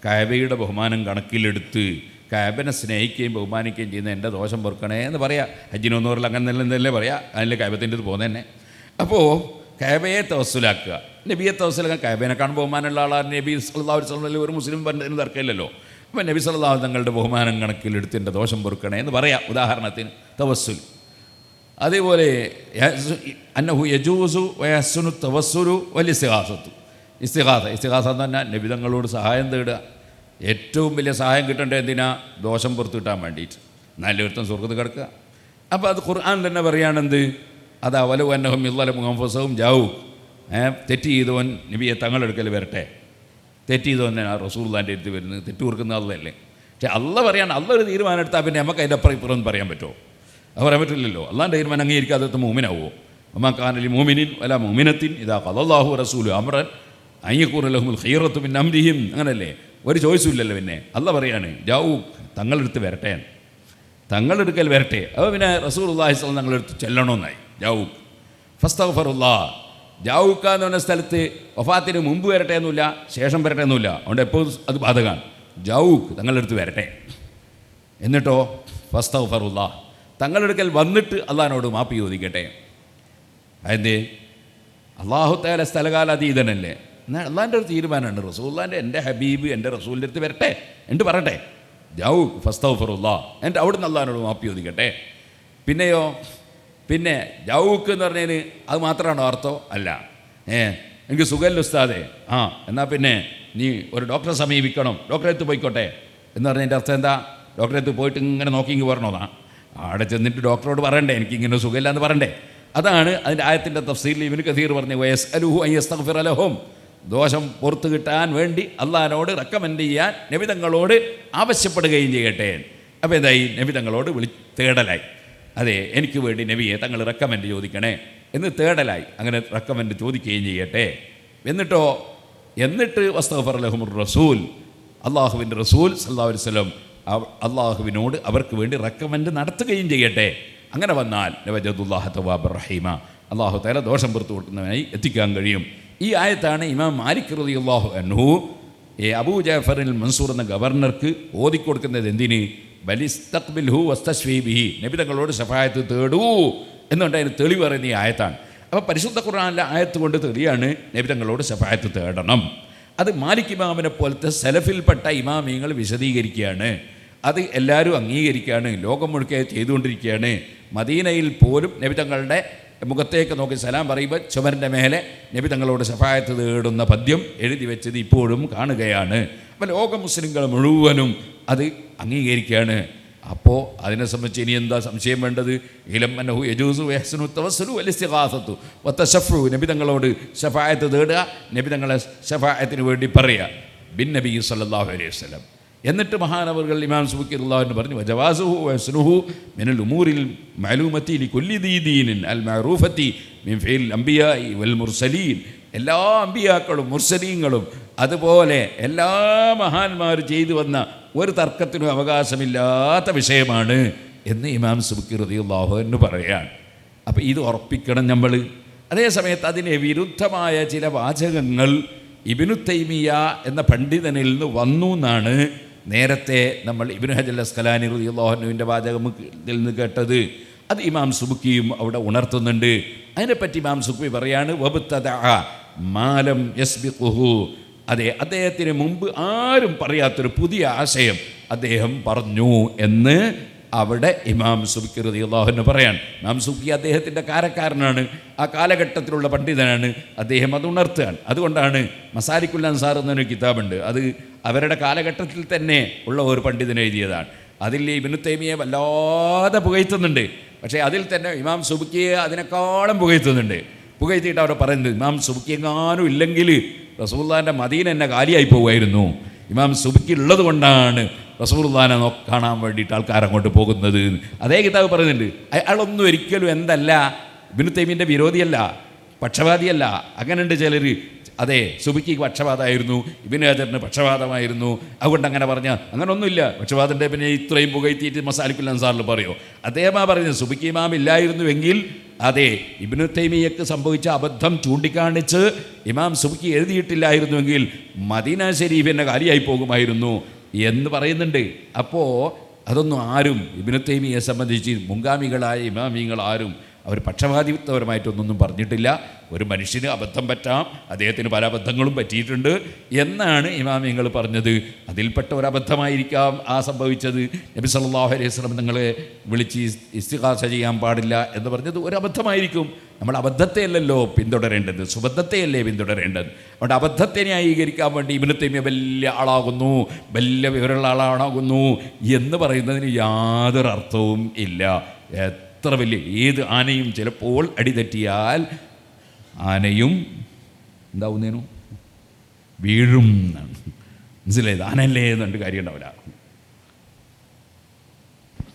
കഅബയുടെ ബഹുമാനം കണക്കിലെടുത്ത് കഅബനെ സ്നേഹിക്കുകയും ബഹുമാനിക്കുകയും ചെയ്യുന്ന എൻ്റെ ദോഷം പൊറുക്കണേ എന്ന് പറയാം. ഹജ്ജിനൊന്നൂറിൽ അങ്ങനെ തന്നെ പറയാം, അതിൽ കഅബത്തിൻ്റെ ഇത് പോകുന്നത് തന്നെ. അപ്പോൾ കഅബയെ തവസ്സുലാക്കുക, നബിയെ തവസ്സുലാക്കാൻ. കഅബേനെക്കാണ് ബഹുമാനമുള്ള ആളാണ് നബി സല്ലല്ലാഹു അലൈഹി വസല്ലം. ഒരു മുസ്ലിം പണ്ഡിതന് തർക്കമില്ലല്ലോ. അപ്പോൾ നബി സല്ലല്ലാഹു തങ്ങളുടെ ബഹുമാനം കണക്കിലെടുത്ത് എൻ്റെ ദോഷം പൊറുക്കണേ എന്ന് പറയാം, ഉദാഹരണത്തിന് തവസ്സുൽ. അതേപോലെ അന്നഹു യജൂസു വയസ്സുനു തവസ്സുലു വൽ ഇസ്തിഗാസത്തു. ഇസ്തിഗാസ എന്ന് പറഞ്ഞാൽ നബി തങ്ങളോട് സഹായം തേടുക. ഏറ്റവും വലിയ സഹായം കിട്ടേണ്ടത് എന്തിനാ? ദോഷം പുറത്തു കിട്ടാൻ വേണ്ടിയിട്ട്. നല്ലൊരുത്തം സ്വർഗ്ഗത്ത് കിടക്കുക. അപ്പോൾ അത് ഖുർആൻ തന്നെ പറയുകയാണെന്ത്? അതാ വലു അന്നഹും ഇളലമു അൻഫുസഹും ജാവു, തെറ്റ് ചെയ്തവൻ നബിയെ തങ്ങളെടുക്കൽ വരട്ടെ. തെറ്റ് ചെയ്തവൻ റസൂലുള്ളാഹിൻ്റെ അടുത്ത് വരുന്നത്, തെറ്റ് കൊടുക്കുന്ന ആളല്ലേ. പക്ഷെ അള്ള പറയാണ്, അള്ള ഒരു തീരുമാനം എടുത്താൽ പിന്നെ നമുക്ക് അതിൻ്റെ അപ്പുറം ഇപ്പുറം എന്ന് പറയാൻ പറ്റുമോ? അത് പറയാൻ പറ്റില്ലല്ലോ. അള്ളാൻ്റെ തീരുമാനം അംഗീകരിക്കാത്ത മൂമിനാവോ? അമ്മാക്കാനലി മോമിനിൻ അല്ല മോമിനത്തിൻ ഇതാ ഖദല്ലാഹു റസൂലു അമ്രൻ അയ്യക്കൂന ലഹുൽ ഖൈറത്തു മിൻ അംരിഹിം. അങ്ങനല്ലേ, ഒരു ചോയ്സും ഇല്ലല്ലോ. പിന്നെ അള്ള പറയാണ് ജാവൂ തങ്ങളെടുത്ത് വരട്ടെ, തങ്ങളെടുക്കൽ വരട്ടെ. അപ്പോൾ പിന്നെ റസൂലുള്ളാഹി സ്വല്ലല്ലാഹു തങ്ങളെടുത്ത് ചെല്ലണമെന്നായി. ജാവൂ ഫസ്തഗ്ഫിറുല്ലാ. ജാവൂക്ക എന്ന് പറഞ്ഞ സ്ഥലത്ത് വഫാത്തിന് മുമ്പ് വരട്ടെ എന്നില്ല, ശേഷം വരട്ടെ എന്നില്ല. അതുകൊണ്ട് എപ്പോഴും അത് ബാധകമാണ്. ജാവൂക്ക് തങ്ങളെടുത്ത് വരട്ടെ. എന്നിട്ടോ ഫസ്തഗ്ഫിറുല്ലാ, തങ്ങളെടുക്കൽ വന്നിട്ട് അള്ളാഹിനോട് മാപ്പ് ചോദിക്കട്ടെ. അതെന്തേ? അള്ളാഹു തആല സ്ഥലകാലാതീതനല്ലേ. എന്നാൽ അള്ളാഹിൻ്റെ ഒരു തീരുമാനമാണ്. റസൂലുള്ളാഹിൻ്റെ എൻ്റെ ഹബീബ് എൻ്റെ റസൂലിൻ്റെ അടുത്ത് വരട്ടെ എന്നിട്ട് പറയട്ടെ ജാവൂ ഫസ്തഗ്ഫിറുല്ലാ, എന്നിട്ട് അവിടുന്ന് അള്ളാഹിനോട് മാപ്പ് ചോദിക്കട്ടെ. പിന്നെയോ, പിന്നെ ജാവൂക്ക് എന്ന് പറഞ്ഞതിന് അത് മാത്രമാണോ അർത്ഥം? അല്ല. എനിക്ക് സുഖമല്ല ഉസ്താദേ, എന്നാൽ പിന്നെ നീ ഒരു ഡോക്ടറെ സമീപിക്കണം, ഡോക്ടറെ അടുത്ത് പോയിക്കോട്ടെ എന്ന് പറഞ്ഞതിൻ്റെ അർത്ഥം എന്താ? ഡോക്ടറെ അടുത്ത് പോയിട്ട് ഇങ്ങനെ നോക്കി ഇങ്ങ് പറഞ്ഞോന്നാ? അവിടെ ചെന്നിട്ട് ഡോക്ടറോട് പറയണ്ടേ എനിക്കിങ്ങനെ സുഖമില്ല എന്ന് പറയണ്ടേ? അതാണ് അതിൻ്റെ ആയത്തിൻ്റെ തഫ്സീറിൽ ഇബ്നു കസീർ പറഞ്ഞു, വയസ്അലുഹു അൻ യസ്തഗ്ഫിറ ലഹും, ദോഷം പുറത്തു കിട്ടാൻ വേണ്ടി അള്ളാഹിനോട് റെക്കമെൻഡ് ചെയ്യാൻ നബി തങ്ങളോട് ആവശ്യപ്പെടുകയും ചെയ്യട്ടെ. അപ്പോൾ എന്തായി? നബി തങ്ങളോട് തേടലായി. അതെ, എനിക്ക് വേണ്ടി നബിയെ തങ്ങൾ റെക്കമെൻഡ് ചോദിക്കണേ എന്ന് തേടലായി. അങ്ങനെ റെക്കമെൻഡ് ചോദിക്കുകയും ചെയ്യട്ടെ. എന്നിട്ട് വസ്തഗ്ഫറ ലഹുമുർ റസൂൽ, അള്ളാഹുവിൻ്റെ റസൂൽ സല്ലല്ലാഹു അലൈഹി വസല്ലം അള്ളാഹുവിനോട് അവർക്ക് വേണ്ടി റെക്കമെൻഡ് നടത്തുകയും ചെയ്യട്ടെ. അങ്ങനെ വന്നാൽ വജദുല്ലാഹ തവ്വാബർ റഹീമ, അള്ളാഹു തആല ദോഷം പുറത്തു കൊടുക്കുന്നതിനായി എത്തിക്കാൻ കഴിയും. ഈ ആയത്താണ് ഇമാം മാലിക് റളിയല്ലാഹു അൻഹു അബൂ ജഅഫറിൽ മൻസൂർ എന്ന ഗവർണർക്ക് ഓതിക്കൊടുക്കുന്നത്. എന്തിന്? ബലിസ്തഖ്ബിൽഹു വസ്തശ്ഫീ ബിഹി, നബി തങ്ങളോട് ശഫായത്ത് തേടൂ എന്നുണ്ട് അതിന് തെളിവ് പറയുന്ന ഈ ആയത്താണ്. അപ്പോൾ പരിശുദ്ധ ഖുർആനിലെ ആയത്ത് കൊണ്ട് തെളിയാണ് നബി തങ്ങളോട് ശഫായത്ത് തേടണം. അത് മാലിക് ഇമാമിനെ പോലത്തെ സലഫിൽപ്പെട്ട ഇമാമിങ്ങൾ വിശദീകരിക്കുകയാണ്. അത് എല്ലാവരും അംഗീകരിക്കുകയാണ്, ലോകം മുഴുക്കെ ചെയ്തുകൊണ്ടിരിക്കുകയാണ്. മദീനയിൽ പോലും നബി തങ്ങളുടെ മുഖത്തേക്ക് നോക്കി സലാം പറയുമ്പോൾ ചുമരിൻ്റെ മേലെ നബി തങ്ങളോട് ശഫായത്ത് തേടുന്ന പദ്യം എഴുതി വെച്ചത് ഇപ്പോഴും കാണുകയാണ്. അപ്പോൾ ലോക മുസ്ലിങ്ങൾ മുഴുവനും അത് അംഗീകരിക്കുകയാണ്. അപ്പോൾ അതിനെ സംബന്ധിച്ച് ഇനി എന്താ സംശയം വേണ്ടത്? ഇലമ്മനഹു യജൂസു യഹ്സനു തവസ്സുലു വൽ ഇസ്തിഗാസത്തു വതശഫു, നബി തങ്ങളോട് ശഫായത്ത് തേടുക, നബി തങ്ങളെ ശഫായത്തിന് വേണ്ടി പറയുക ബിൻ നബി സല്ലല്ലാഹു അലൈഹി വസല്ലം. എന്നിട്ട് മഹാനവറുകൾ ഇമാം സുബ്കി റളിയല്ലാഹു വജവാസുഹു വജവാസുഹു വസ്നുഹു മിനൽ ഉമൂരിൽ മഅലൂമത്തി ലികുല്ലി ദീനിൻ അൽ മഅറൂഫത്തി മിൻ ഫിൽ അംബിയാഇ വൽ മുർസലീൻ, എല്ലാ അമ്പിയാക്കളും മുർസലീങ്ങളും അതുപോലെ എല്ലാ മഹാന്മാർ ചെയ്തു വന്ന ഒരു തർക്കത്തിനും അവകാശമില്ലാത്ത വിഷയമാണ് എന്ന് ഇമാം സുബ്കി റളിയല്ലാഹു അൻഹു പറയാണ്. അപ്പോൾ ഇത് ഉറപ്പിക്കണം നമ്മൾ. അതേസമയത്ത് അതിന് വിരുദ്ധമായ ചില വാചകങ്ങൾ ഇബ്നു തൈമിയ എന്ന പണ്ഡിതനിൽ നിന്ന് വന്നു എന്നാണ് നേരത്തെ നമ്മൾ ഇബ്നു ഹജർ അസ്ഖലാനി റളിയല്ലാഹു അൻഹുവിൻ്റെ വാചകത്തിൽ നിന്ന് കേട്ടത്. അത് ഇമാം സുബ്കിയും അവിടെ ഉണർത്തുന്നുണ്ട്. അതിനെപ്പറ്റി ഇമാം സുബ്കി പറയാണ് വബ്തദഅ മാലം യസ്ബിഖുഹു, അതെ, അദ്ദേഹത്തിന് മുമ്പ് ആരും പറയാത്തൊരു പുതിയ ആശയം അദ്ദേഹം പറഞ്ഞു എന്ന് അവിടെ ഇമാം സുബ്കി റളിയല്ലാഹു അൻഹു പറയാൻ. ഇമാം സുബ്കി അദ്ദേഹത്തിൻ്റെ കാരക്കാരനാണ്, ആ കാലഘട്ടത്തിലുള്ള പണ്ഡിതനാണ്. അദ്ദേഹം അത് ഉണർത്തുകയാണ്. അതുകൊണ്ടാണ് മസാലിക്കുൽ അൻസാർ എന്നൊരു കിതാബുണ്ട്, അത് അവരുടെ കാലഘട്ടത്തിൽ തന്നെ ഉള്ള ഒരു പണ്ഡിതൻ എഴുതിയതാണ്. അതിൽ ഇബ്നു തൈമിയെ വല്ലാതെ പുകഴ്ത്തുന്നുണ്ട്. പക്ഷേ അതിൽ തന്നെ ഇമാം സുബ്കിയെ അതിനേക്കാളും പുകഴ്ത്തുന്നുണ്ട്. പുകഴ്ത്തിയിട്ട് അവിടെ പറയുന്നത് ഇമാം സുബ്കി എങ്ങാനും ഇല്ലെങ്കിൽ റസൂലുള്ളാഹിൻ്റെ മദീന എന്നെ കാലിയായി പോകുമായിരുന്നു. ഇമാം സുബ്കി ഉള്ളത് കൊണ്ടാണ് റസൂലുള്ളാഹിനെ കാണാൻ വേണ്ടിയിട്ട് ആൾക്കാർ അങ്ങോട്ട് പോകുന്നത്. അതേ കിതാബ് പറയുന്നുണ്ട്. അയാളൊന്നും ഒരിക്കലും എന്തല്ല, ഇബ്നു തൈമിയുടെ വിരോധിയല്ല, പക്ഷപാതിയല്ല. അങ്ങനെയുണ്ട് ചിലർ. അതെ, സുബ്കിക്ക് പക്ഷപാതമായിരുന്നു, ഇബ്നു ഹജറിന് പക്ഷപാതമായിരുന്നു, അതുകൊണ്ട് അങ്ങനെ പറഞ്ഞാൽ അങ്ങനെയൊന്നുമില്ല. പക്ഷപാതൻ്റെ പിന്നെ ഇത്രയും പുകഴ്ത്തിയിട്ട് മസാലിക്കുൽ അൻസാറിൽ പറയുമോ? അദ്ദേഹമാ പറയുന്നത് സുബ്കി ഇമാം ഇല്ലായിരുന്നുവെങ്കിൽ, അതെ, ഇബ്നു തൈമിയക്ക് സംഭവിച്ച അബദ്ധം ചൂണ്ടിക്കാണിച്ച് ഇമാം സുബ്കി എഴുതിയിട്ടില്ലായിരുന്നുവെങ്കിൽ മദീന ശരീഫിൻ്റെ കാലിയായി പോകുമായിരുന്നു എന്ന് പറയുന്നുണ്ട്. അപ്പോൾ അതൊന്നും ആരും ഇബ്നു തൈമിയെ സംബന്ധിച്ച് മുൻഗാമികളായ ഇമാമിങ്ങൾ ആരും അവർ പക്ഷപാതിത്വപരമായിട്ടൊന്നും പറഞ്ഞിട്ടില്ല. ഒരു മനുഷ്യന് അബദ്ധം പറ്റാം, അദ്ദേഹത്തിന് പല അബദ്ധങ്ങളും പറ്റിയിട്ടുണ്ട് എന്നാണ് ഇമാമിങ്ങൾ പറഞ്ഞത്. അതിൽപ്പെട്ട ഒരബദ്ധമായിരിക്കാം ആ സംഭവിച്ചത്. നബി സല്ലല്ലാഹു അലൈഹി വസല്ലം നിങ്ങളെ വിളിച്ച് ഇസ്തിഗാസ ചെയ്യാൻ പാടില്ല എന്ന് പറഞ്ഞത് ഒരു അബദ്ധമായിരിക്കും. നമ്മൾ അബദ്ധത്തെയല്ലല്ലോ പിന്തുടരേണ്ടത്, സുബദ്ധത്തെയല്ലേ പിന്തുടരേണ്ടത്. അതുകൊണ്ട് അബദ്ധത്തെ ന്യായീകരിക്കാൻ വേണ്ടി ഇബ്നു തൈമിയ വലിയ ആളാകുന്നു, വലിയ വിവരമുള്ള ആളാകുന്നു എന്ന് പറയുന്നതിന് യാതൊരു അർത്ഥവും ഇല്ല. എത്ര വലിയ ഏത് ആനയും ചിലപ്പോൾ അടിതെറ്റിയാൽ ആനയും എന്താവുന്നേനു വീഴും എന്നാണ് മനസ്സിലായത്. ആനയല്ലേ എന്നുണ്ട് കാര്യം ഉണ്ടാവില്ല.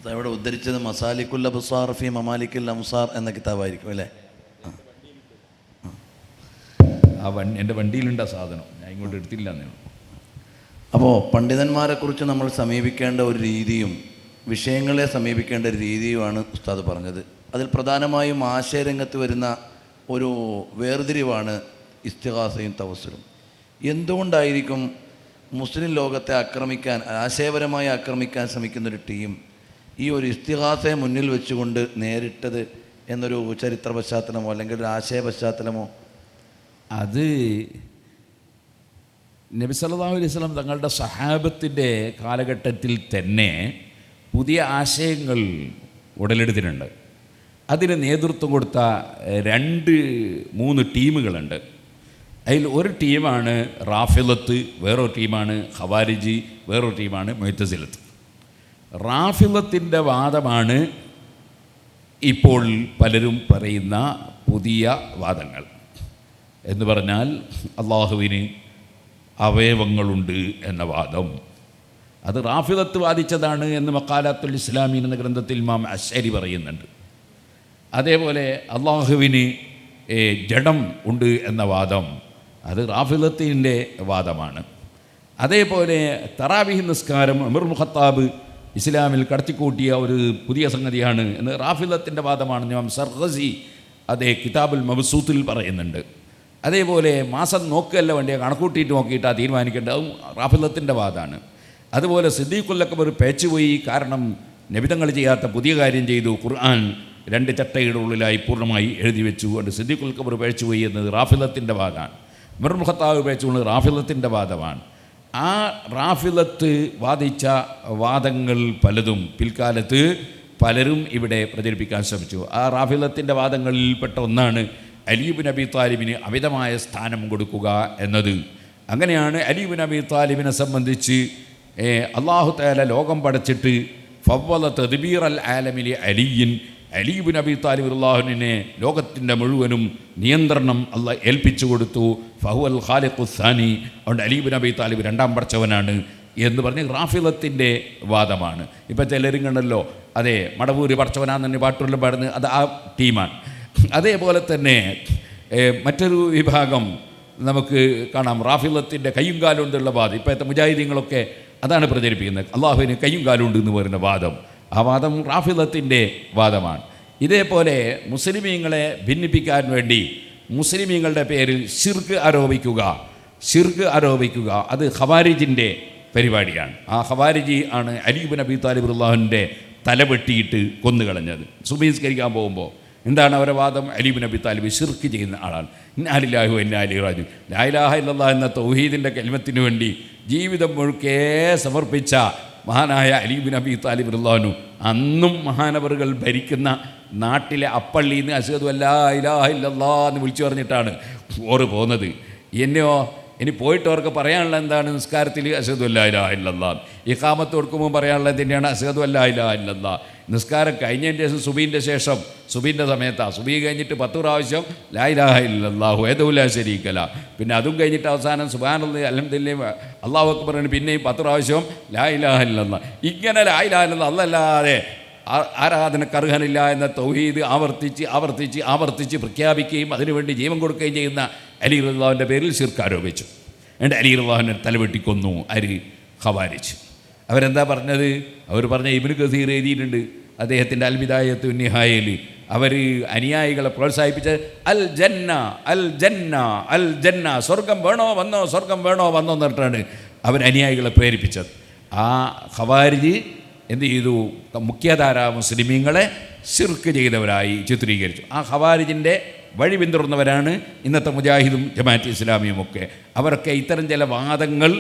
ഇവിടെ ഉദ്ധരിച്ചത് മസാലിക്കുൽ അബ്സാർ ഫി മമാലിക്കുൽ അംസാർ എന്ന കിതാബായിരിക്കും അല്ലേ? എൻ്റെ വണ്ടിയിലുണ്ട് ആ സാധനം, ഞാൻ ഇങ്ങോട്ട് എടുത്തില്ല എന്നേ. അപ്പോൾ പണ്ഡിതന്മാരെക്കുറിച്ച് നമ്മൾ സമീപിക്കേണ്ട ഒരു രീതിയും വിഷയങ്ങളെ സമീപിക്കേണ്ട ഒരു രീതിയുമാണ് ഉസ്താദ് പറഞ്ഞത്. അതിൽ പ്രധാനമായും ആശയരംഗത്ത് വരുന്ന ഒരു വേർതിരിവാണ് ഇസ്തിഗാസയും തവസ്സുലും. എന്തുകൊണ്ടായിരിക്കും മുസ്ലിം ലോകത്തെ ആക്രമിക്കാൻ, ആശയപരമായി ആക്രമിക്കാൻ ശ്രമിക്കുന്നൊരു ടീം ഈ ഒരു ഇസ്തിഗാസയെ മുന്നിൽ വെച്ചുകൊണ്ട് നേരിട്ടത് എന്നൊരു ചരിത്ര പശ്ചാത്തലമോ അല്ലെങ്കിൽ ഒരു ആശയ പശ്ചാത്തലമോ? അത് നബി സല്ലല്ലാഹു അലൈഹി വസല്ലം തങ്ങളുടെ സഹാബത്തിൻ്റെ കാലഘട്ടത്തിൽ തന്നെ പുതിയ ആശയങ്ങൾ ഉടലെടുത്തിട്ടുണ്ട്. അതിന് നേതൃത്വം കൊടുത്ത 2-3 ടീമുകളുണ്ട്. അതിൽ ഒരു ടീമാണ് റാഫിളത്ത്, വേറൊരു ടീമാണ് ഖവാരിജി, വേറൊരു ടീമാണ് മുഅ്തസിലത്ത്. റാഫിളത്തിൻ്റെ വാദമാണ് ഇപ്പോൾ പലരും പറയുന്ന പുതിയ വാദങ്ങൾ. എന്ന് പറഞ്ഞാൽ അള്ളാഹുവിന് അവയവങ്ങളുണ്ട് എന്ന വാദം. അത് റാഫിളത്ത് വാദിച്ചതാണ് എന്ന് മഖാലാത്തുൽ ഇസ്ലാമീൻ എന്ന ഗ്രന്ഥത്തിൽ ഇമാം അശ്ശരി പറയുന്നുണ്ട്. അതേപോലെ അള്ളാഹുവിന് ജഡം ഉണ്ട് എന്ന വാദം അത് റാഫിളത്തിൻ്റെ വാദമാണ്. അതേപോലെ തറാവീഹ് നിസ്കാരം ഉമർ ഇബ്നുൽ ഖത്താബ് ഇസ്ലാമിൽ കടത്തിക്കൂട്ടിയ ഒരു പുതിയ സംഗതിയാണ് എന്ന് റാഫിളത്തിൻ്റെ വാദമാണ്. ഇമാം സർഖസി അതേ കിതാബുൽ മബ്സൂത്തിൽ പറയുന്നുണ്ട്. അതേപോലെ മാസം നോക്കുകയല്ല വേണ്ടിയ കണക്കൂട്ടിയിട്ട് നോക്കിയിട്ടാണ് തീരുമാനിക്കേണ്ടത്, അതും റാഫിളത്തിൻ്റെ വാദമാണ്. അതുപോലെ സിദ്ദീഖുൽ അക്ബർ പേച്ചുപോയി, കാരണം നബിതങ്ങൾ ചെയ്യാത്ത പുതിയ കാര്യം ചെയ്തു. ഖുർആൻ 2 ചട്ടയുടെ ഉള്ളിലായി പൂർണ്ണമായി എഴുതി വെച്ചു കൊണ്ട് സിദ്ദീഖുൽ അക്ബർ പേച്ചുപോയി എന്നത് റാഫിളത്തിൻ്റെ വാദമാണ്. ഉമർ ഇബ്നുൽ ഖത്താബ് പേച്ചുകൊണ്ട് റാഫിളത്തിൻ്റെ വാദമാണ്. ആ റാഫിളത്ത് വാദിച്ച വാദങ്ങൾ പലതും പിൽക്കാലത്ത് പലരും ഇവിടെ പ്രചരിപ്പിക്കാൻ ശ്രമിച്ചു. ആ റാഫിളത്തിൻ്റെ വാദങ്ങളിൽപ്പെട്ട ഒന്നാണ് അലി ഇബ്നു അബീ താലിബിന് അമിതമായ സ്ഥാനം കൊടുക്കുക എന്നത്. അങ്ങനെയാണ് അലി ഇബ്നു അബീ താലിബിനെ സംബന്ധിച്ച് അല്ലാഹു തആല ലോകം പടച്ചിട്ട് ഫവ്വല തദ്ബീർ അൽ ആലമിലി അലിയിൻ, അലി ഇബ്നു അബീ താലിബ് റളിയല്ലാഹുവിനെ ലോകത്തിൻ്റെ മുഴുവനും നിയന്ത്രണം അല്ലാഹ് ഏൽപ്പിച്ചു കൊടുത്തു. ഫഹുവൽ ഖാലിഖുസ് സാനി, അതുകൊണ്ട് അലി ഇബ്നു അബീ താലിബ് 2ാം പടച്ചവനാണ് എന്ന് പറഞ്ഞ് റാഫിളത്തിൻ്റെ വാദമാണ്. ഇപ്പം ചിലരും കണ്ടല്ലോ, അതെ മടവൂര് പടച്ചവനാന്ന് തന്നെ പാട്ടുകളിലും പാടുന്നത്, അത് ആ ടീമാണ്. അതേപോലെ തന്നെ മറ്റൊരു വിഭാഗം നമുക്ക് കാണാം, റാഫിളത്തിൻ്റെ കയ്യും കാലും കൊണ്ടുള്ള വാദം. ഇപ്പോഴത്തെ മുജാഹിദീങ്ങളൊക്കെ അതാണ് പ്രചരിപ്പിക്കുന്നത്, അള്ളാഹുവിന് കയ്യും കാലും ഉണ്ട് എന്ന് പറയുന്ന വാദം. ആ വാദം റാഫിളത്തിൻ്റെ വാദമാണ്. ഇതേപോലെ മുസ്ലിമീങ്ങളെ ഭിന്നിപ്പിക്കാൻ വേണ്ടി മുസ്ലിമീങ്ങളുടെ പേരിൽ ശിർക്ക് ആരോപിക്കുക അത് ഖവാരിജിൻ്റെ പരിപാടിയാണ്. ആ ഖവാരിജി ആണ് അലി ഇബ്നു അബീ താലിബ് റളിയല്ലാഹുവിൻ്റെ തല വെട്ടിയിട്ട് കൊന്നുകളഞ്ഞത്. സുബഹി നിസ്കരിക്കാൻ പോകുമ്പോൾ എന്താണ് അവരുടെ വാദം? അലി ഇബ്നു അബീ താലിബ് ശിർക്ക് ചെയ്യുന്ന ആളാണ്. ഇന്നാ ലില്ലാഹി വ ഇന്നാ ഇലൈഹി റാജിഊൻ, ലാ ഇലാഹ ഇല്ലല്ലാഹ് എന്ന തൗഹീദിൻ്റെ കലിമത്തിന് വേണ്ടി ജീവിതം മുഴുക്കെ സമർപ്പിച്ച മഹാനായ അലി ഇബ്നു അബീ താലിബ് റളിയല്ലാഹു അന്നും മഹാനവറുകൾ ഭരിക്കുന്ന നാട്ടിലെ അപ്പള്ളിയിൽ നിന്ന് അശ്ഹദു അല്ലാ ഇലാഹ ഇല്ലല്ലാഹ് എന്ന് വിളിച്ചു പറഞ്ഞിട്ടാണ് ഓറ് പോകുന്നത്. എന്നെയോ ഇനി പോയിട്ട് അവർക്ക് പറയാനുള്ള എന്താണ്? നിസ്കാരത്തിൽ അശ്ഹദു അല്ലാ ഇലാഹ ഇല്ലല്ലാഹ്. ഇഖാമത്ത് കൊടുക്കുമ്പോൾ പറയാനുള്ളത് തന്നെയാണ് അശ്ഹദു അല്ലാ ഇലാഹ ഇല്ലല്ലാഹ്. നിസ്കാരം കഴിഞ്ഞതിൻ്റെ ശേഷം സുബീൻ്റെ ശേഷം, സുബീൻ്റെ സമയത്താണ്, സുബീ കഴിഞ്ഞിട്ട് 10 പ്രാവശ്യം ലാ ഇലാഹ ഇല്ലല്ലാഹു വഹ്ദഹു ലാ ശരീക ലഹ്. പിന്നെ അതും കഴിഞ്ഞിട്ട് അവസാനം സുബ്ഹാനല്ലാഹി അൽഹംദുലില്ലാഹി അല്ലാഹു അക്ബർ പിന്നെയും 10 പ്രാവശ്യം ലാ ഇലാഹ ഇല്ലല്ലാഹ്. ഇങ്ങനെ ലാ ഇലാഹ ഇല്ലല്ലാഹ് അല്ലാതെ ആരാധനക്ക് അർഹനില്ല എന്ന തൗഹീദ് ആവർത്തിച്ച് പ്രഖ്യാപിക്കുകയും അതിനുവേണ്ടി ജീവൻ കൊടുക്കുകയും ചെയ്യുന്ന അലി റളിയല്ലാഹുവിൻ്റെ പേരിൽ ശിർക്ക് ആരോപിച്ചു. എന്നിട്ട് അലി റളിയല്ലാഹുവിനെ തലവെട്ടിക്കൊന്നു ഖവാരിജ്. അവരെന്താ പറഞ്ഞത്? അവർ പറഞ്ഞ ഇബ്നു കസീർ എഴുതിയിട്ടുണ്ട് അദ്ദേഹത്തിൻ്റെ അൽ ബിദായത്തു വന്നിഹായയിൽ. അവർ അനുയായികളെ പ്രോത്സാഹിപ്പിച്ച് അൽ ജന്ന അൽ ജന്ന അൽ ജന്ന, സ്വർഗം വേണോ വന്നോ, സ്വർഗം വേണോ വന്നോ എന്നിട്ടാണ് അവർ അനുയായികളെ പ്രേരിപ്പിച്ചത്. ആ ഖവാരിജ് എന്ത് ചെയ്തു? മുഖ്യധാര മുസ്ലിമീങ്ങളെ ശിർക്ക് ചെയ്തവരായി ചിത്രീകരിച്ചു. ആ ഖവാരിജിൻ്റെ വഴി പിന്തുടർന്നവരാണ് ഇന്നത്തെ മുജാഹിദും ജമാഅത്ത് ഇസ്ലാമിയും ഒക്കെ. അവരൊക്കെ ഇത്തരം ചില വാദങ്ങൾ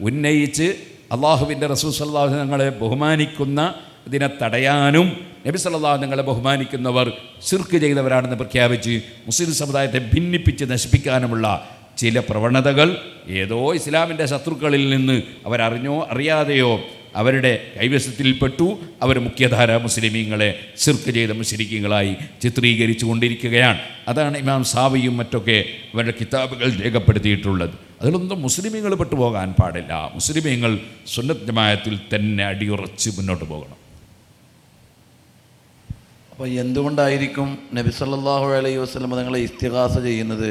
ഉന്നയിച്ച് അള്ളാഹുവിൻ്റെ റസൂൽ സല്ലല്ലാഹു അലൈഹി വസല്ലം തങ്ങളെ ബഹുമാനിക്കുന്ന ഇതിനെ തടയാനും നബി സല്ലല്ലാഹു അലൈഹി വസല്ലം തങ്ങളെ ബഹുമാനിക്കുന്നവർ ശിർക്ക് ചെയ്തവരാണെന്ന് പ്രഖ്യാപിച്ച് മുസ്ലിം സമുദായത്തെ ഭിന്നിപ്പിച്ച് നശിപ്പിക്കാനുമുള്ള ചില പ്രവണതകൾ ഏതോ ഇസ്ലാമിൻ്റെ ശത്രുക്കളിൽ നിന്ന് അവരറിഞ്ഞോ അറിയാതെയോ അവരുടെ കൈവശത്തിൽപ്പെട്ടു. അവർ മുഖ്യധാര മുസ്ലിമീങ്ങളെ ശിർക്ക് ചെയ്ത മുശ്രിക്കുകളായി ചിത്രീകരിച്ചു കൊണ്ടിരിക്കുകയാണ്. അതാണ് ഇമാം സാവിയും മറ്റൊക്കെ അവരുടെ കിതാബുകൾ രേഖപ്പെടുത്തിയിട്ടുള്ളത്. അതിലൊന്നും മുസ്ലിമീങ്ങൾ പെട്ടുപോകാൻ പാടില്ല. മുസ്ലിമീങ്ങൾ സുന്നത്ത് ജമാഅത്തിൽ തന്നെ അടിയുറച്ച് മുന്നോട്ട് പോകണം. അപ്പോൾ എന്തുകൊണ്ടായിരിക്കും നബി സല്ലല്ലാഹു അലൈഹി വസല്ലം തങ്ങളെ ഇസ്തിഗാസ ചെയ്യുന്നത്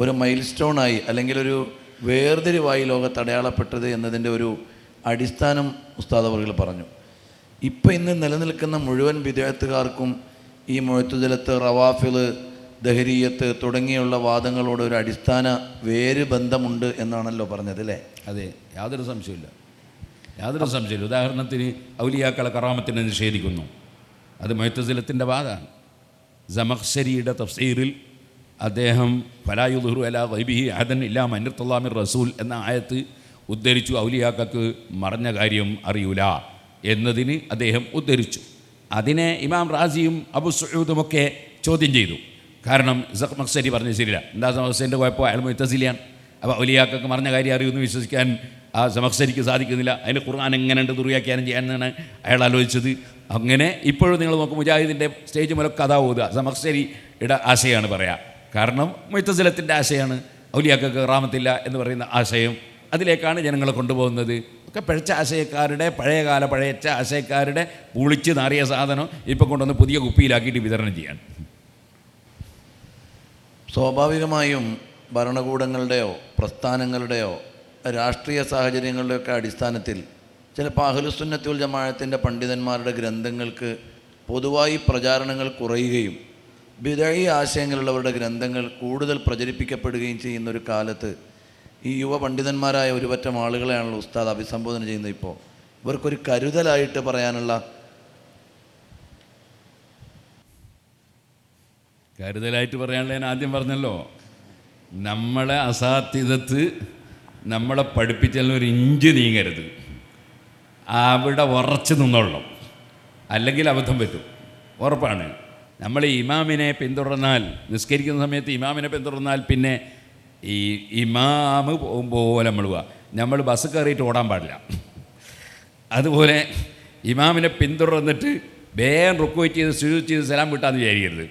ഒരു മൈൽ സ്റ്റോണായി അല്ലെങ്കിൽ ഒരു വേർതിരിവായി ലോകത്ത് അടയാളപ്പെട്ടത് എന്നതിൻ്റെ ഒരു അടിസ്ഥാനം ഉസ്താദ് അവറുകൾ പറഞ്ഞു. ഇപ്പം ഇന്ന് നിലനിൽക്കുന്ന മുഴുവൻ ബിദ്അത്തുകാർക്കും ഈ മുഅ്തസിലത്ത്, റവാഫിള്, ദഹരിയത്ത് തുടങ്ങിയുള്ള വാദങ്ങളോട് ഒരു അടിസ്ഥാന വേര് ബന്ധമുണ്ട് എന്നാണല്ലോ പറഞ്ഞത് അല്ലേ? അതെ, യാതൊരു സംശയമില്ല. ഉദാഹരണത്തിന് ഔലിയാക്കളെ കറാമത്തിനെ നിഷേധിക്കുന്നു, അത് മുഅ്തസിലത്തിൻ്റെ വാദമാണ്. സമഖ്ശരിയുടെ തഫ്സീറിൽ അദ്ദേഹം ഫലാ യുദ്ഹിറു അലാ ഗൈബിഹി അഹദൻ ഇല്ലാ മൻ ഇർത്തളാ മിർ റസൂൽ എന്ന ആയത്ത് ഉദ്ധരിച്ചു. ഔലിയാക്കൾക്ക് മറഞ്ഞ കാര്യം അറിയൂല എന്നതിന് അദ്ദേഹം ഉദ്ധരിച്ചു. അതിനെ ഇമാം റാസിയും അബു സഊദുമൊക്കെ ചോദ്യം ചെയ്തു. കാരണം സമഖ്ശരി പറഞ്ഞത് ശരിയില്ല. എന്താ സമഖ്ശരിൻ്റെ കുഴപ്പം? അയാൾ മുഅ്തസിലിയാണ്. അപ്പോൾ ഔലിയാക്കൾക്ക് മറഞ്ഞ കാര്യം അറിയുമെന്ന് വിശ്വസിക്കാൻ ആ സമഖ്ശരിക്ക് സാധിക്കുന്നില്ല. അതിന് ഖുർആൻ എങ്ങനെയുണ്ട് ദുർവ്യാഖ്യാനം ചെയ്യാനാണ് അയാൾ ആലോചിച്ചത്. അങ്ങനെ ഇപ്പോഴും നിങ്ങൾ നോക്കും, മുജാഹിദിൻ്റെ സ്റ്റേജ് മുതൽ കഥ ഓതുക സമഖ്ശരിയുടെ ആശയമാണ് പറയാം. കാരണം മുഅ്തസിലത്തിൻ്റെ ആശയമാണ് ഔലിയാക്കൾക്ക് കറാമത്തില്ല എന്ന് പറയുന്ന ആശയം. അതിലേക്കാണ് ജനങ്ങളെ കൊണ്ടുപോകുന്നത്. ഒക്കെ പിഴച്ച ആശയക്കാരുടെ, പഴയച്ച ആശയക്കാരുടെ പുളിച്ച് നാറിയ സാധനം ഇപ്പം കൊണ്ടുവന്ന് പുതിയ കുപ്പിയിലാക്കിയിട്ട് വിതരണം ചെയ്യാൻ. സ്വാഭാവികമായും ഭരണകൂടങ്ങളുടെയോ പ്രസ്ഥാനങ്ങളുടെയോ രാഷ്ട്രീയ സാഹചര്യങ്ങളുടെയൊക്കെ അടിസ്ഥാനത്തിൽ ചിലപ്പോൾ അഹ്ലുസുന്നത്തി വൽ ജമാഅത്തിൻ്റെ പണ്ഡിതന്മാരുടെ ഗ്രന്ഥങ്ങൾക്ക് പൊതുവായി പ്രചാരണങ്ങൾ കുറയുകയും ബിദ്അഈ ആശയങ്ങളുള്ളവരുടെ ഗ്രന്ഥങ്ങൾ കൂടുതൽ പ്രചരിപ്പിക്കപ്പെടുകയും ചെയ്യുന്നൊരു കാലത്ത് ഈ യുവ പണ്ഡിതന്മാരായ ഒരുപറ്റം ആളുകളെയാണല്ലോ ഉസ്താദ് അഭിസംബോധന ചെയ്യുന്നത്. ഇപ്പോൾ ഇവർക്കൊരു കരുതലായിട്ട് പറയാനുള്ള ഞാൻ ആദ്യം പറഞ്ഞല്ലോ, നമ്മളെ അസാധ്യതത്ത് നമ്മളെ പഠിപ്പിച്ചാൽ ഒരു ഇഞ്ച് നീങ്ങരുത്, അവിടെ ഉറച്ചു നിന്നോളണം, അല്ലെങ്കിൽ അബദ്ധം പറ്റും, ഉറപ്പാണ്. നമ്മൾ ഇമാമിനെ പിന്തുടർന്നാൽ, നിസ്കരിക്കുന്ന സമയത്ത് ഇമാമിനെ പിന്തുടർന്നാൽ പിന്നെ ഈ ഇമാമ് പോലെ നമ്മൾ ബസ് കയറിയിട്ട് ഓടാൻ പാടില്ല. അതുപോലെ ഇമാമിനെ പിന്തുടർന്നിട്ട് വേഗം റുക്കുവെച്ച് ചെയ്ത് സുജൂദ് ചെയ്ത് സലാം വിട്ടാന്ന് വിചാരിക്കരുത്.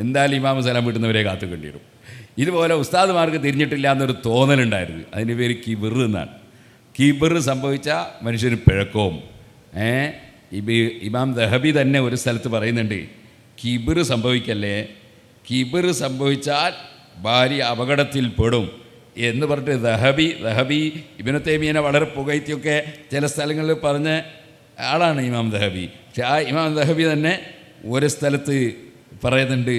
എന്തായാലും ഇമാമ് സലാം വിട്ടുന്നവരെ കാത്തുക്കേണ്ടി വരും. ഇതുപോലെ ഉസ്താദുമാർക്ക് തിരിഞ്ഞിട്ടില്ല എന്നൊരു തോന്നലുണ്ടായിരുന്നു. അതിന് പേര് കിബിർ എന്നാണ്. കിബിർ സംഭവിച്ചാൽ മനുഷ്യന് പിഴക്കവും. ഇമാം ദഹബി തന്നെ ഒരു സ്ഥലത്ത് പറയുന്നുണ്ട്, കിബിർ സംഭവിക്കല്ലേ, കിബിർ സംഭവിച്ചാൽ ഭാര്യ അപകടത്തിൽ പെടും എന്ന് പറഞ്ഞിട്ട് ദഹബി ഇബ്നു തൈമിയനെ വളരെ പുകഴ്ത്തിയൊക്കെ ചില സ്ഥലങ്ങളിൽ പറഞ്ഞ ആളാണ് ഇമാം ദഹബി. പക്ഷെ ആ ഇമാം ദഹബി തന്നെ ഒരു സ്ഥലത്ത് പറയുന്നുണ്ട്,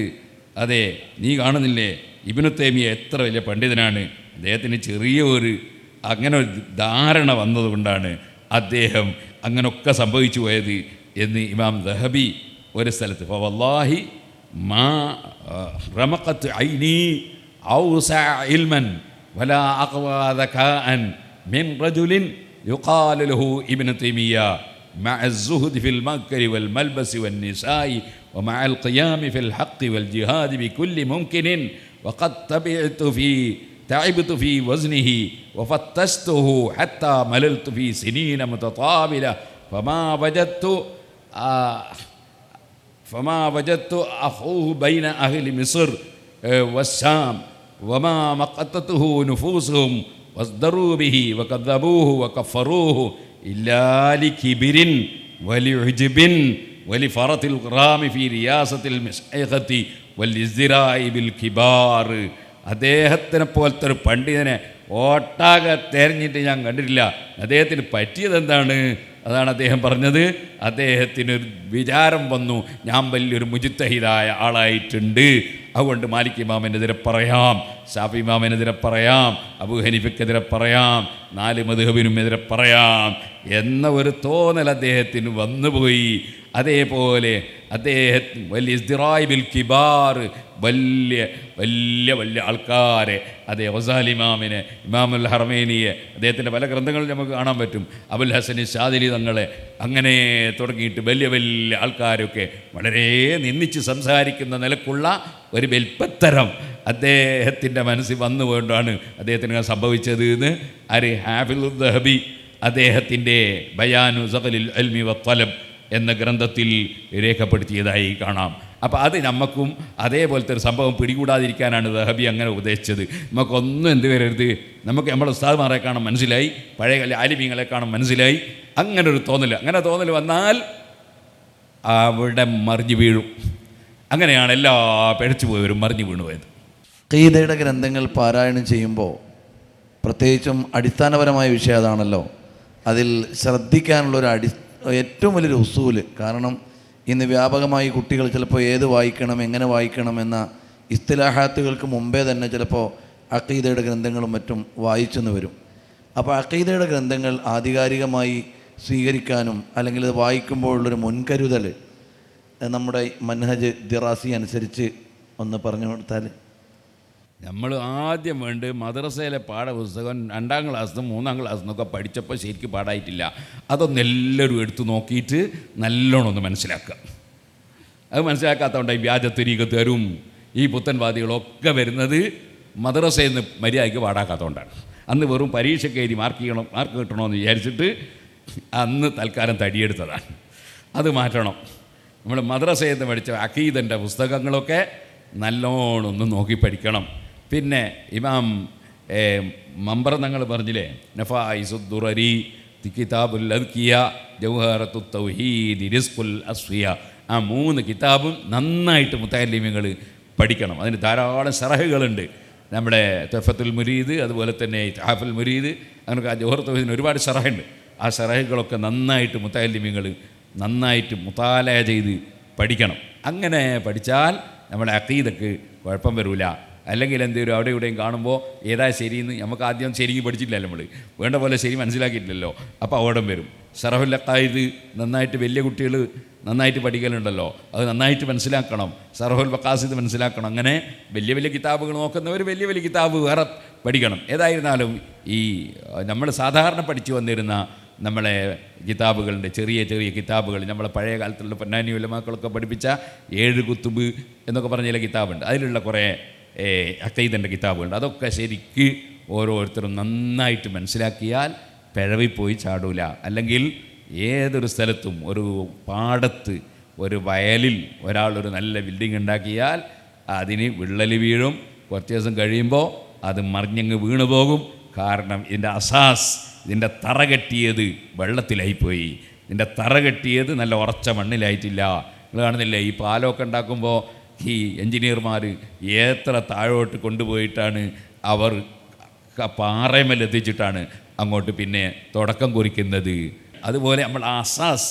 അതെ നീ കാണുന്നില്ലേ ഇബ്നു തൈമിയ എത്ര വലിയ പണ്ഡിതനാണ്, അദ്ദേഹത്തിന് ചെറിയ അങ്ങനെ ഒരു ധാരണ വന്നതുകൊണ്ടാണ് അദ്ദേഹം അങ്ങനെയൊക്കെ സംഭവിച്ചു പോയത് എന്ന് ഇമാം ദഹബി ഒരു സ്ഥലത്ത്. വല്ലാഹി മാ റമഖത്ത് ഐനി ഔസഅ ഇൽമൻ വലാ അഖ്വാ ദകാഅൻ മിൻ റജുലിൻ യുഖാലു ലഹു ഇബ്നു തൈമിയ മഅ الزهد في المأكل والملبس والنساء ومع القيام في الحق والجهاد بكل ممكن وقد تعبت في وزنه وفتشته حتى مللت في سنين متطاولة فما وجدت أخوه بين أهل مصر والشام وما مقتته نفوسهم واصدروا به وكذبوه وكفروه إلا لكبر ولعجب ولفرط الغرام في رياسة المشايخة والازدراء بالكبار. അദ്ദേഹത്തിനെ പോലത്തെ ഒരു പണ്ഡിതനെ ഒട്ടാകെ തെരഞ്ഞിട്ട് ഞാൻ കണ്ടിട്ടില്ല. അദ്ദേഹത്തിന് പറ്റിയതെന്താണ്? അതാണ് അദ്ദേഹം പറഞ്ഞത്. അദ്ദേഹത്തിനൊരു വിചാരം വന്നു, ഞാൻ വലിയൊരു മുജ്തഹിദായ ആളായിട്ടുണ്ട്, അതുകൊണ്ട് മാലിക് ഇമാമിനെതിരെ പറയാം, ഷാഫി ഇമാമിനെതിരെ പറയാം, അബൂ ഹനീഫയ്ക്കെതിരെ പറയാം, 4 മദ്ഹബിനും എതിരെ പറയാം എന്ന ഒരു തോന്നൽ അദ്ദേഹത്തിന് വന്നുപോയി. അതേപോലെ അദ്ദേഹത്തിന് വലിയ ഇസ്തിറായ് ബിൽ കിബാർ, വലിയ വലിയ വലിയ ആൾക്കാരെ, അതേ ഗസാലി ഇമാമിനെ, ഇമാമുൽ ഹറമൈനിയെ, അദ്ദേഹത്തിൻ്റെ പല ഗ്രന്ഥങ്ങളും നമുക്ക് കാണാൻ പറ്റും, അബുൽ ഹസൻ ഷാദിലി തങ്ങളെ, അങ്ങനെ തുടങ്ങിയിട്ട് വലിയ വലിയ ആൾക്കാരൊക്കെ വളരെ നിന്ദിച്ച് സംസാരിക്കുന്ന നിലക്കുള്ള ഒരു വെൽപ്പത്തരം അദ്ദേഹത്തിൻ്റെ മനസ്സിൽ വന്നുകൊണ്ടാണ് അദ്ദേഹത്തിന് സംഭവിച്ചത് എന്ന് ഹാഫിദ് ദഹബി അദ്ദേഹത്തിൻ്റെ ബയാനു സഖലിൽ ഇൽമി വത്തലബ് എന്ന ഗ്രന്ഥത്തിൽ രേഖപ്പെടുത്തിയതായി കാണാം. അപ്പോൾ അത് നമുക്കും അതേപോലത്തെ ഒരു സംഭവം പിടികൂടാതിരിക്കാനാണ് ദഹബി അങ്ങനെ ഉപദേശിച്ചത്. നമുക്കൊന്നും എന്ത് വരരുത്, നമുക്ക് നമ്മുടെ ഉസ്താദ്മാരെ കാണാൻ മനസ്സിലായി, പഴയ ആലിമീങ്ങളെ കാണാൻ മനസ്സിലായി, അങ്ങനെ ഒരു തോന്നൽ വന്നാൽ അവിടെ മറിഞ്ഞു വീഴും. അങ്ങനെയാണ് എല്ലാ പിഴച്ചു പോയവരും മറിഞ്ഞു വീണുപോയത്. അഖീദയുടെ ഗ്രന്ഥങ്ങൾ പാരായണം ചെയ്യുമ്പോൾ പ്രത്യേകിച്ചും അടിസ്ഥാനപരമായ വിഷയം അതാണല്ലോ. അതിൽ ശ്രദ്ധിക്കാനുള്ളൊരു ഏറ്റവും വലിയൊരു ഉസൂല്. കാരണം ഇന്ന് വ്യാപകമായി കുട്ടികൾ ചിലപ്പോൾ ഏത് വായിക്കണം, എങ്ങനെ വായിക്കണം എന്ന ഇസ്തിലാഹാത്തുകൾക്ക് മുമ്പേ തന്നെ ചിലപ്പോൾ അഖീദയുടെ ഗ്രന്ഥങ്ങളും മറ്റും വായിച്ചെന്ന് വരും. അപ്പോൾ അഖീദയുടെ ഗ്രന്ഥങ്ങൾ ആധികാരികമായി സ്വീകരിക്കാനും അല്ലെങ്കിൽ അത് വായിക്കുമ്പോഴുള്ളൊരു മുൻകരുതൽ നമ്മുടെ മൻഹജ് ദിറാസി അനുസരിച്ച് ഒന്ന് പറഞ്ഞു കൊടുത്താൽ. നമ്മൾ ആദ്യം വേണ്ട മദ്രസയിലെ പാഠപുസ്തകം 2ാം ക്ലാസ്സിനും 3ാം ക്ലാസ്സിനൊക്കെ പഠിച്ചപ്പോൾ ശരിക്കും പാടായിട്ടില്ല. അതൊന്ന് എല്ലാവരും എടുത്തു നോക്കിയിട്ട് നല്ലോണം ഒന്ന് മനസ്സിലാക്കുക. അത് മനസ്സിലാക്കാത്തതുകൊണ്ട് ഈ വ്യാജത്വരീകത്തുകാരും ഈ പുത്തൻവാദികളൊക്കെ വരുന്നത് മദ്രസയിൽ നിന്ന് മര്യാദയ്ക്ക് പാടാക്കാത്തതുകൊണ്ടാണ്. അന്ന് വെറും പരീക്ഷയ്ക്ക് എഴുതി മാർക്ക് കിട്ടണമെന്ന് വിചാരിച്ചിട്ട് അന്ന് തൽക്കാലം തടിയെടുത്തതാണ്. അത് മാറ്റണം. നമ്മൾ മദ്രസയിൽ നിന്ന് പഠിച്ച അഖീദൻ്റെ പുസ്തകങ്ങളൊക്കെ നല്ലോണം ഒന്ന് നോക്കി പഠിക്കണം. പിന്നെ ഇമാം മമ്പർ ഞങ്ങൾ പറഞ്ഞില്ലേ, നഫായിസുദ്ദുറരി, കിതാബുൽ അദ്കിയ, ജൗഹറത്തു തൗഹീദ്, റിസ്ഖുൽ അസ്ഫിയ, ആ 3 കിതാബും നന്നായിട്ട് മുത്തഅല്ലിമീങ്ങൾ പഠിക്കണം. അതിന് ധാരാളം ശറഹുകളുണ്ട്. നമ്മുടെ തുഹ്ഫത്തുൽ മുരീദ്, അതുപോലെ തന്നെ ഇത്ഹാഫുൽ മുരീദ്, അങ്ങനെ ജൗഹറത്തു തൗഹീദിന് ഒരുപാട് ശറഹുണ്ട്. ആ ശറഹുകളൊക്കെ നന്നായിട്ട് മുത്തഅല്ലിമീങ്ങൾ നന്നായിട്ട് മുതാലയ ചെയ്ത് പഠിക്കണം. അങ്ങനെ പഠിച്ചാൽ നമ്മുടെ അഖീദക്ക് കുഴപ്പം വരില്ല. അല്ലെങ്കിൽ എന്തെങ്കിലും അവിടെ ഇവിടെയും കാണുമ്പോൾ ഏതാ ശരിയെന്ന് നമുക്ക് ആദ്യം ശരിക്കും പഠിച്ചിട്ടില്ലല്ലോ, നമ്മൾ വേണ്ട പോലെ ശരി മനസ്സിലാക്കിയിട്ടില്ലല്ലോ. അപ്പോൾ അവിടം വരും. ശറഹുൽ അഖായിദ് നന്നായിട്ട് വലിയ കുട്ടികൾ നന്നായിട്ട് പഠിക്കലുണ്ടല്ലോ, അത് നന്നായിട്ട് മനസ്സിലാക്കണം. ശറഹുൽ മഖാസിദ് മനസ്സിലാക്കണം. അങ്ങനെ വലിയ വലിയ കിതാബുകൾ നോക്കുന്നവർ വലിയ വലിയ കിതാബ് വേറെ പഠിക്കണം. ഏതായിരുന്നാലും ഈ നമ്മൾ സാധാരണ പഠിച്ചു വന്നിരുന്ന നമ്മളെ കിതാബുകളുടെ ചെറിയ ചെറിയ കിതാബുകൾ, നമ്മളെ പഴയ കാലത്തുള്ള പൊന്നാനി ഉലമാക്കളൊക്കെ പഠിപ്പിച്ച 7 കുത്തുബ് എന്നൊക്കെ പറഞ്ഞ ചില കിതാബുണ്ട്. അതിലുള്ള കുറേ അഖീദൻ്റെ കിതാബുകളുണ്ട്. അതൊക്കെ ശരിക്ക് ഓരോരുത്തരും നന്നായിട്ട് മനസ്സിലാക്കിയാൽ പിഴവിപ്പോയി ചാടൂല. അല്ലെങ്കിൽ ഏതൊരു സ്ഥലത്തും, ഒരു പാടത്ത്, ഒരു വയലിൽ ഒരാളൊരു നല്ല ബിൽഡിംഗ് ഉണ്ടാക്കിയാൽ അതിന് വിള്ളൽ വീഴും. കുറച്ച് ദിവസം കഴിയുമ്പോൾ അത് മറിഞ്ഞങ്ങ് വീണു പോകും. കാരണം ഇതിൻ്റെ അസാസ്, ഇതിൻ്റെ തറ കെട്ടിയത് വെള്ളത്തിലായിപ്പോയി. ഇതിൻ്റെ തറ കെട്ടിയത് നല്ല ഉറച്ച മണ്ണിലായിട്ടില്ല. നിങ്ങൾ കാണുന്നില്ലേ, ഈ പാലമൊക്കെ ഉണ്ടാക്കുമ്പോൾ ഈ എൻജിനീയർമാർ എത്ര താഴോട്ട് കൊണ്ടുപോയിട്ടാണ് അവർ പാറമേലെത്തിച്ചിട്ടാണ് അങ്ങോട്ട് പിന്നെ തുടക്കം കുറിക്കുന്നത്. അതുപോലെ നമ്മൾ അസാസ്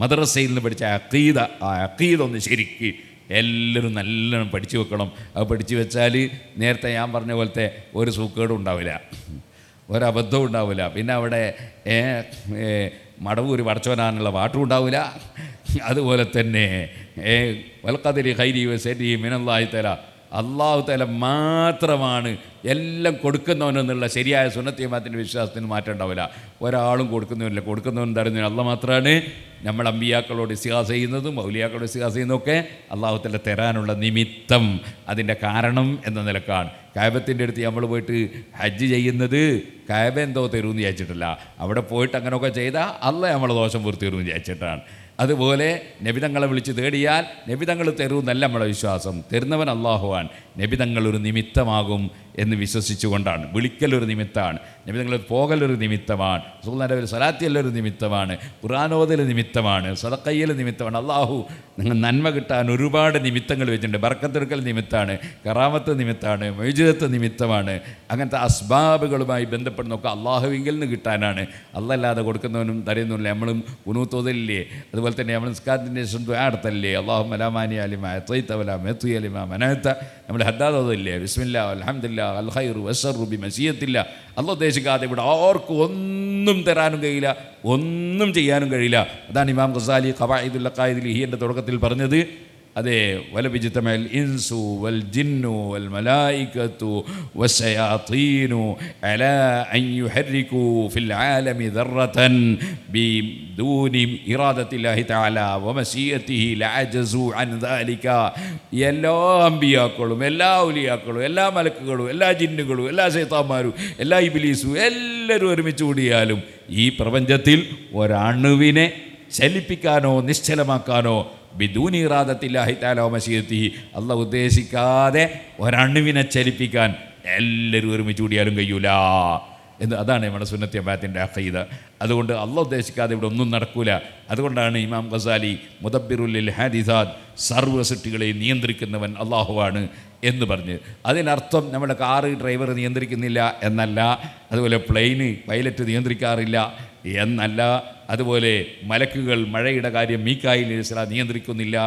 മദ്രസയിൽ നിന്ന് പഠിച്ച അഖീദ, ആ അഖീദ ഒന്ന് ശരിക്ക് എല്ലാവരും നല്ലോണം പഠിച്ചു വെക്കണം. അത് പഠിച്ചു വെച്ചാൽ നേരത്തെ ഞാൻ പറഞ്ഞ പോലത്തെ ഒരു സൂക്കേടും ഉണ്ടാവില്ല, ഒരബദ്ധവും ഉണ്ടാവില്ല. പിന്നെ അവിടെ മടവൂര് പടച്ചവനാനുള്ള പാട്ടും ഉണ്ടാവില്ല. അതുപോലെ തന്നെ വൽഖദരി ഖൈരി വശരി മിനല്ലാഹി തആല, അള്ളാഹു തആല മാത്രമാണ് എല്ലാം കൊടുക്കുന്നവനെന്നുള്ള ശരിയായ സുന്നത്ത് ജമാഅത്തിൻ്റെ വിശ്വാസത്തിന് മാറ്റം ഉണ്ടാവില്ല. ഒരാളും കൊടുക്കുന്നവനില്ല. കൊടുക്കുന്നവൻ തരുന്നതിന് അള്ളാഹ് മാത്രമാണ്. നമ്മൾ അമ്പിയാക്കളോട് ഇസ്തിഗാസ ചെയ്യുന്നതും ഔലിയാക്കളോട് ഇസ്തിഗാസ ചെയ്യുന്നതൊക്കെ അള്ളാഹു തആല തരാനുള്ള നിമിത്തം, അതിൻ്റെ കാരണം എന്ന നിലക്കാണ്. കഅബത്തിൻ്റെ അടുത്ത് നമ്മൾ പോയിട്ട് ഹജ്ജ് ചെയ്യുന്നത് കഅബ എന്തോ തരുമെന്ന് വിചാരിച്ചിട്ടില്ല. അവിടെ പോയിട്ട് അങ്ങനെയൊക്കെ ചെയ്താൽ അള്ളാഹ് നമ്മളെ ദോഷം പൂർത്തീരുമെന്ന് വിചാരിച്ചിട്ടാണ്. അതുപോലെ നബിതങ്ങളെ വിളിച്ച് തേടിയാൽ നബിതങ്ങൾ തരുമെന്നല്ല നമ്മളെ വിശ്വാസം. തരുന്നവൻ അള്ളാഹുവാൻ. നബിതങ്ങളൊരു നിമിത്തമാകും എന്ന് വിശ്വസിച്ചുകൊണ്ടാണ്. വിളിക്കലൊരു നിമിത്തമാണ്, നബിതങ്ങൾ പോകലൊരു നിമിത്തമാണ്, റസൂലുള്ളാഹിയുടെ ഒരു സ്വലാത്തിയല്ലൊരു നിമിത്തമാണ്, ഖുർആനോദൽ നിമിത്തമാണ്, സദഖയ്യൽ നിമിത്തമാണ്. അള്ളാഹു നിങ്ങൾ നന്മ കിട്ടാൻ ഒരുപാട് നിമിത്തങ്ങൾ വെച്ചിട്ടുണ്ട്. ബർക്കത്തെടുക്കൽ നിമിത്തമാണ്, കറാമത്ത് നിമിത്തമാണ്, മൗജിദത്ത് നിമിത്തമാണ്. അങ്ങനത്തെ അസ്ബാബുകളുമായി ബന്ധപ്പെടുന്നൊക്കെ അള്ളാഹുവിങ്കിൽ നിന്ന് കിട്ടാനാണ്. അല്ലാതെ കൊടുക്കുന്നവനും തരുന്നില്ല. നമ്മളും കുനൂത്തോതലില്ലേ, അതുപോലെ തന്നെ നമ്മൾ നിസ്കാരത്തിൻ്റെ ദുആഅല്ലേ, അല്ലാഹുമ്മ ലാ മാനിഅ ലിമാ അഅ്തൈത വലാ മുഅ്തിയ ലിമാ മനഅത. നമ്മൾ ഹദ്ദാദോതല്ലേ, ബിസ്മില്ലാഹ് അൽഹംദുലില്ലാഹ് അൽ ഖൈറു വശർറു ബിമശിയത്തില്ലാഹ്. അല്ലാഹു ഉദ്ദേശിക്കാതെ ഇവിടെ ആർക്കും ഒന്നും തരാനും കഴിയില്ല, ഒന്നും ചെയ്യാനും കഴിയില്ല. അതാണ് ഇമാം ഗസാലി ഖവാഇദുൽ അഖായിദിൽ ഹിയൻ്റെ തുടക്കത്തിൽ പറഞ്ഞത്. അതെ, വലബിജ്തമൽ ഇൻസു വൽ ജിന്നു വൽ മലായികത്തു വശയാതീനു അലാ അൻ യുഹർരികു ഫിൽ ആലമി ദർറതൻ ബിദൂനി ഇറാദത്തില്ലാഹി തആല വമശിയതിഹി ലഅജസു അൻ ദാലിക. എല്ലാ അമ്പിയാക്കളും എല്ലാ ഔലിയാക്കളും എല്ലാ മലക്കുകളും എല്ലാ ജിന്നുകളും എല്ലാ ശൈത്താന്മാരും എല്ലാ ഇബ്ലീസും എല്ലാവരും ഒരുമിച്ച് കൂടിയാലും ഈ പ്രപഞ്ചത്തിൽ ഒരണുവിനെ ചലിപ്പിക്കാനോ നിശ്ചലമാക്കാനോ ബിദൂനി ഇറാദത്തില്ലാഹി തആല വമശിയതിഹി, അല്ലാഹു ഉദ്ദേശിക്കാതെ ഒരണുവിനെ ചലിപ്പിക്കാൻ എല്ലാവരും ഒരുമിച്ച് കൂടിയാലും കഴിയൂല. എന്ന്. അതാണ് നമ്മുടെ സുന്നത്തി ജമാഅത്തിൻ്റെ അഖീദ. അതുകൊണ്ട് അള്ളാഹ് ഉദ്ദേശിക്കാതെ ഇവിടെ ഒന്നും നടക്കൂല. അതുകൊണ്ടാണ് ഇമാം ഗസാലി മുദബ്ബിറുൽ ഹാദിസാത്ത്, സർവ്വ സൃഷ്ടികളെയും നിയന്ത്രിക്കുന്നവൻ അള്ളാഹുവാണ് എന്ന് പറഞ്ഞ്. അതിനർത്ഥം നമ്മുടെ കാറ് ഡ്രൈവർ നിയന്ത്രിക്കുന്നില്ല എന്നല്ല, അതുപോലെ പ്ലെയിന് പൈലറ്റ് നിയന്ത്രിക്കാറില്ല എന്നല്ല, അതുപോലെ മലക്കുകൾ മഴയുടെ കാര്യം മീക്കായിൽ അലൈഹിസ്സലാം നിയന്ത്രിക്കുന്നില്ല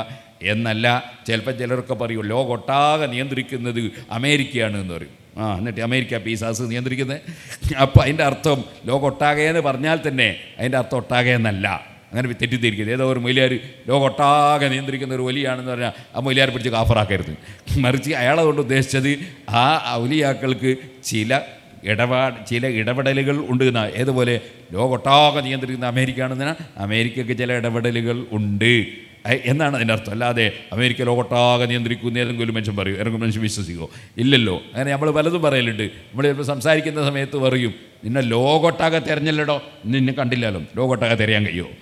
എന്നല്ല. ചിലപ്പോൾ ചിലരൊക്കെ പറയും ലോകമൊട്ടാകെ നിയന്ത്രിക്കുന്നത് അമേരിക്കയാണ് എന്ന് പറയും. എന്നിട്ട് അമേരിക്ക പീസാസ് നിയന്ത്രിക്കുന്നത്. അപ്പോൾ അതിൻ്റെ അർത്ഥം ലോകമൊട്ടാകെ എന്ന് പറഞ്ഞാൽ തന്നെ അതിൻ്റെ അർത്ഥം ഒട്ടാകെ എന്നല്ല. അങ്ങനെ തെറ്റിദ്ധരിക്കരുത്. ഏതോ ഒരു മൊയിലാർ ലോകമൊട്ടാകെ നിയന്ത്രിക്കുന്ന ഒരു വലിയാണെന്ന് പറഞ്ഞാൽ ആ മൊയിലാർ പിടിച്ച് കാഫറാക്കരുത്. മറിച്ച് അയാളെ കൊണ്ട് ഉദ്ദേശിച്ചത് ആ ഔലിയാക്കൾക്ക് ചില ഇടപെടലുകൾ ഉണ്ട് എന്നാണ്. ഏതുപോലെ ലോകമൊട്ടാകെ നിയന്ത്രിക്കുന്ന അമേരിക്ക ആണെന്ന് അമേരിക്കയ്ക്ക് ചില ഇടപെടലുകൾ ഉണ്ട് എന്നാണ് അതിൻ്റെ അർത്ഥം. അല്ലാതെ അമേരിക്ക ലോകമൊട്ടാകെ നിയന്ത്രിക്കുന്ന ഏതെങ്കിലും മനുഷ്യൻ പറയും, ഏതെങ്കിലും മനുഷ്യൻ വിശ്വസിക്കുമോ? ഇല്ലല്ലോ. അങ്ങനെ നമ്മൾ പലതും പറയലുണ്ട്. നമ്മൾ ചിലപ്പോൾ സംസാരിക്കുന്ന സമയത്ത് പറയും, നിന്നെ ലോകമൊട്ടാകെ തിരഞ്ഞല്ലടോ, നിന്നെ കണ്ടില്ലല്ലോ, ലോകമൊട്ടാകെ തിരയാൻ കഴിയുമോ?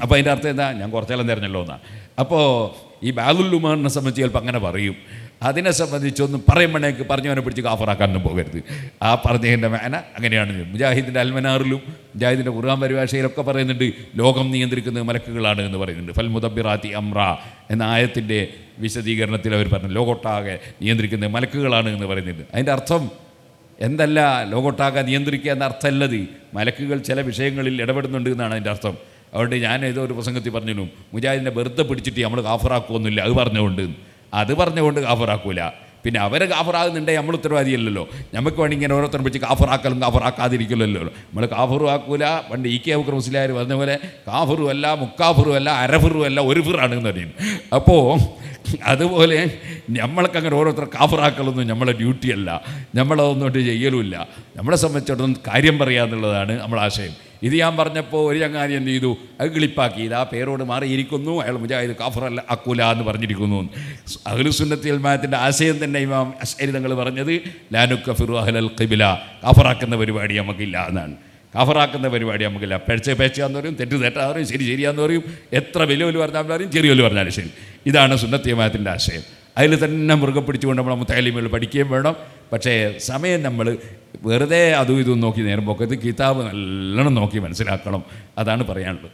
അപ്പോൾ അതിൻ്റെ അർത്ഥം എന്താ? ഞാൻ കുറച്ചെല്ലാം തിരഞ്ഞല്ലോ എന്നാണ്. അപ്പോൾ ഈ ബാദുൽ ഉമറിനെ സംബന്ധിച്ച് ചിലപ്പോൾ അങ്ങനെ പറയും. അതിനെ സംബന്ധിച്ചൊന്നും പറയുമ്പോഴേക്ക് പറഞ്ഞവനെ പിടിച്ച് കാഫറാക്കാനൊന്നും പോകരുത്. ആ പറഞ്ഞതിൻ്റെ മേന അങ്ങനെയാണ്. മുജാഹിദിൻ്റെ അൽമനാറിലും മുജാഹിദിൻ്റെ ഖുർആൻ പരിഭാഷയിലൊക്കെ പറയുന്നുണ്ട് ലോകം നിയന്ത്രിക്കുന്നത് മലക്കുകളാണ് എന്ന് പറയുന്നുണ്ട്. ഫൽ മുദബ്ബിറാത്തി അംറ എന്ന ആയത്തിൻ്റെ വിശദീകരണത്തിൽ അവർ പറഞ്ഞു ലോകമൊട്ടാകെ നിയന്ത്രിക്കുന്നത് മലക്കുകളാണ് എന്ന് പറയുന്നുണ്ട്. അതിൻ്റെ അർത്ഥം എന്തല്ല ലോകമൊട്ടാകെ നിയന്ത്രിക്കുക എന്ന അർത്ഥമല്ലത്. മലക്കുകൾ ചില വിഷയങ്ങളിൽ ഇടപെടുന്നുണ്ട് എന്നാണ് അതിൻ്റെ അർത്ഥം. അതുകൊണ്ട് ഞാൻ ഏതോ ഒരു പ്രസംഗത്തിൽ പറഞ്ഞിരുന്നു, മുജാഹിദിനെ വെറുതെ പിടിച്ചിട്ട് നമ്മൾ കാഫറാക്കുമൊന്നുമില്ല, അത് പറഞ്ഞുകൊണ്ട് കാഫറാക്കൂല. പിന്നെ അവരെ കാഫറാകുന്നുണ്ടെങ്കിൽ നമ്മൾ ഉത്തരവാദിയല്ലല്ലോ. നമുക്ക് വേണ്ടി ഇങ്ങനെ ഓരോരുത്തരും പിടിച്ച് കാഫറാക്കാതിരിക്കില്ലല്ലോ. നമ്മൾ കാഫറും ആക്കൂല. പണ്ട് ഇ കെ അബൂബക്കർ മുസ്ലിയാർ പറഞ്ഞ പോലെ കാഫറും അല്ല, മുക്കാഫറും അല്ല, അരഫറും അല്ല, ഒരു ഫിറാണെന്ന് പറയും. അപ്പോൾ അതുപോലെ നമ്മൾക്ക് അങ്ങനെ ഓരോരുത്തർ കാഫറാക്കലൊന്നും നമ്മളെ ഡ്യൂട്ടിയല്ല, നമ്മളതൊന്നും ചെയ്യലുമില്ല. നമ്മളെ സംബന്ധിച്ചിടത്തോളം കാര്യം പറയുക എന്നുള്ളതാണ് നമ്മളെ ആശയം. ഇത് ഞാൻ പറഞ്ഞപ്പോൾ ഒരു ചങ്ങാതി എന്ത് ചെയ്തു, അത് കിളിപ്പാക്കി. ഇത് ആ പേരോട് മാറിയിരിക്കുന്നു, അയാൾ മുജാഹിദ് കാഫറല്ല അക്കൂല എന്ന് പറഞ്ഞിരിക്കുന്നു. അഹ്ലു സുന്നത്തി വൽ ജമാഅത്തിൻ്റെ ആശയം തന്നെ ഇമാം അശ്അരി തങ്ങൾ പറഞ്ഞത് ലാ നുകഫിറു അഹ്ലൽ ഖിബ്ല, കാഫറാക്കുന്ന പരിപാടി നമുക്കില്ല എന്നാണ്. കാഫറാക്കുന്ന പരിപാടി നമുക്കില്ല. പേച്ചാന്ന് പറയും, തെറ്റാന്ന് പറയും, ശരിയാന്ന് പറയും, എത്ര വലിയ പറഞ്ഞാൽ പറയും, ചെറിയ പറഞ്ഞാലും ശരി. ഇതാണ് സുന്നത്തി വൽ ജമാഅത്തിൻ്റെ ആശയം. അതിൽ തന്നെ മുറുകെ പിടിച്ചുകൊണ്ട് നമ്മൾ മുത്തഅല്ലിമുകൾ പഠിക്കുകയും വേണം. പക്ഷേ സമയം നമ്മൾ വെറുതെ അതും ഇതും നോക്കി നേരം പോക്കത് കിതാബ് നല്ലോണം നോക്കി മനസ്സിലാക്കണം. അതാണ് പറയാനുള്ളത്.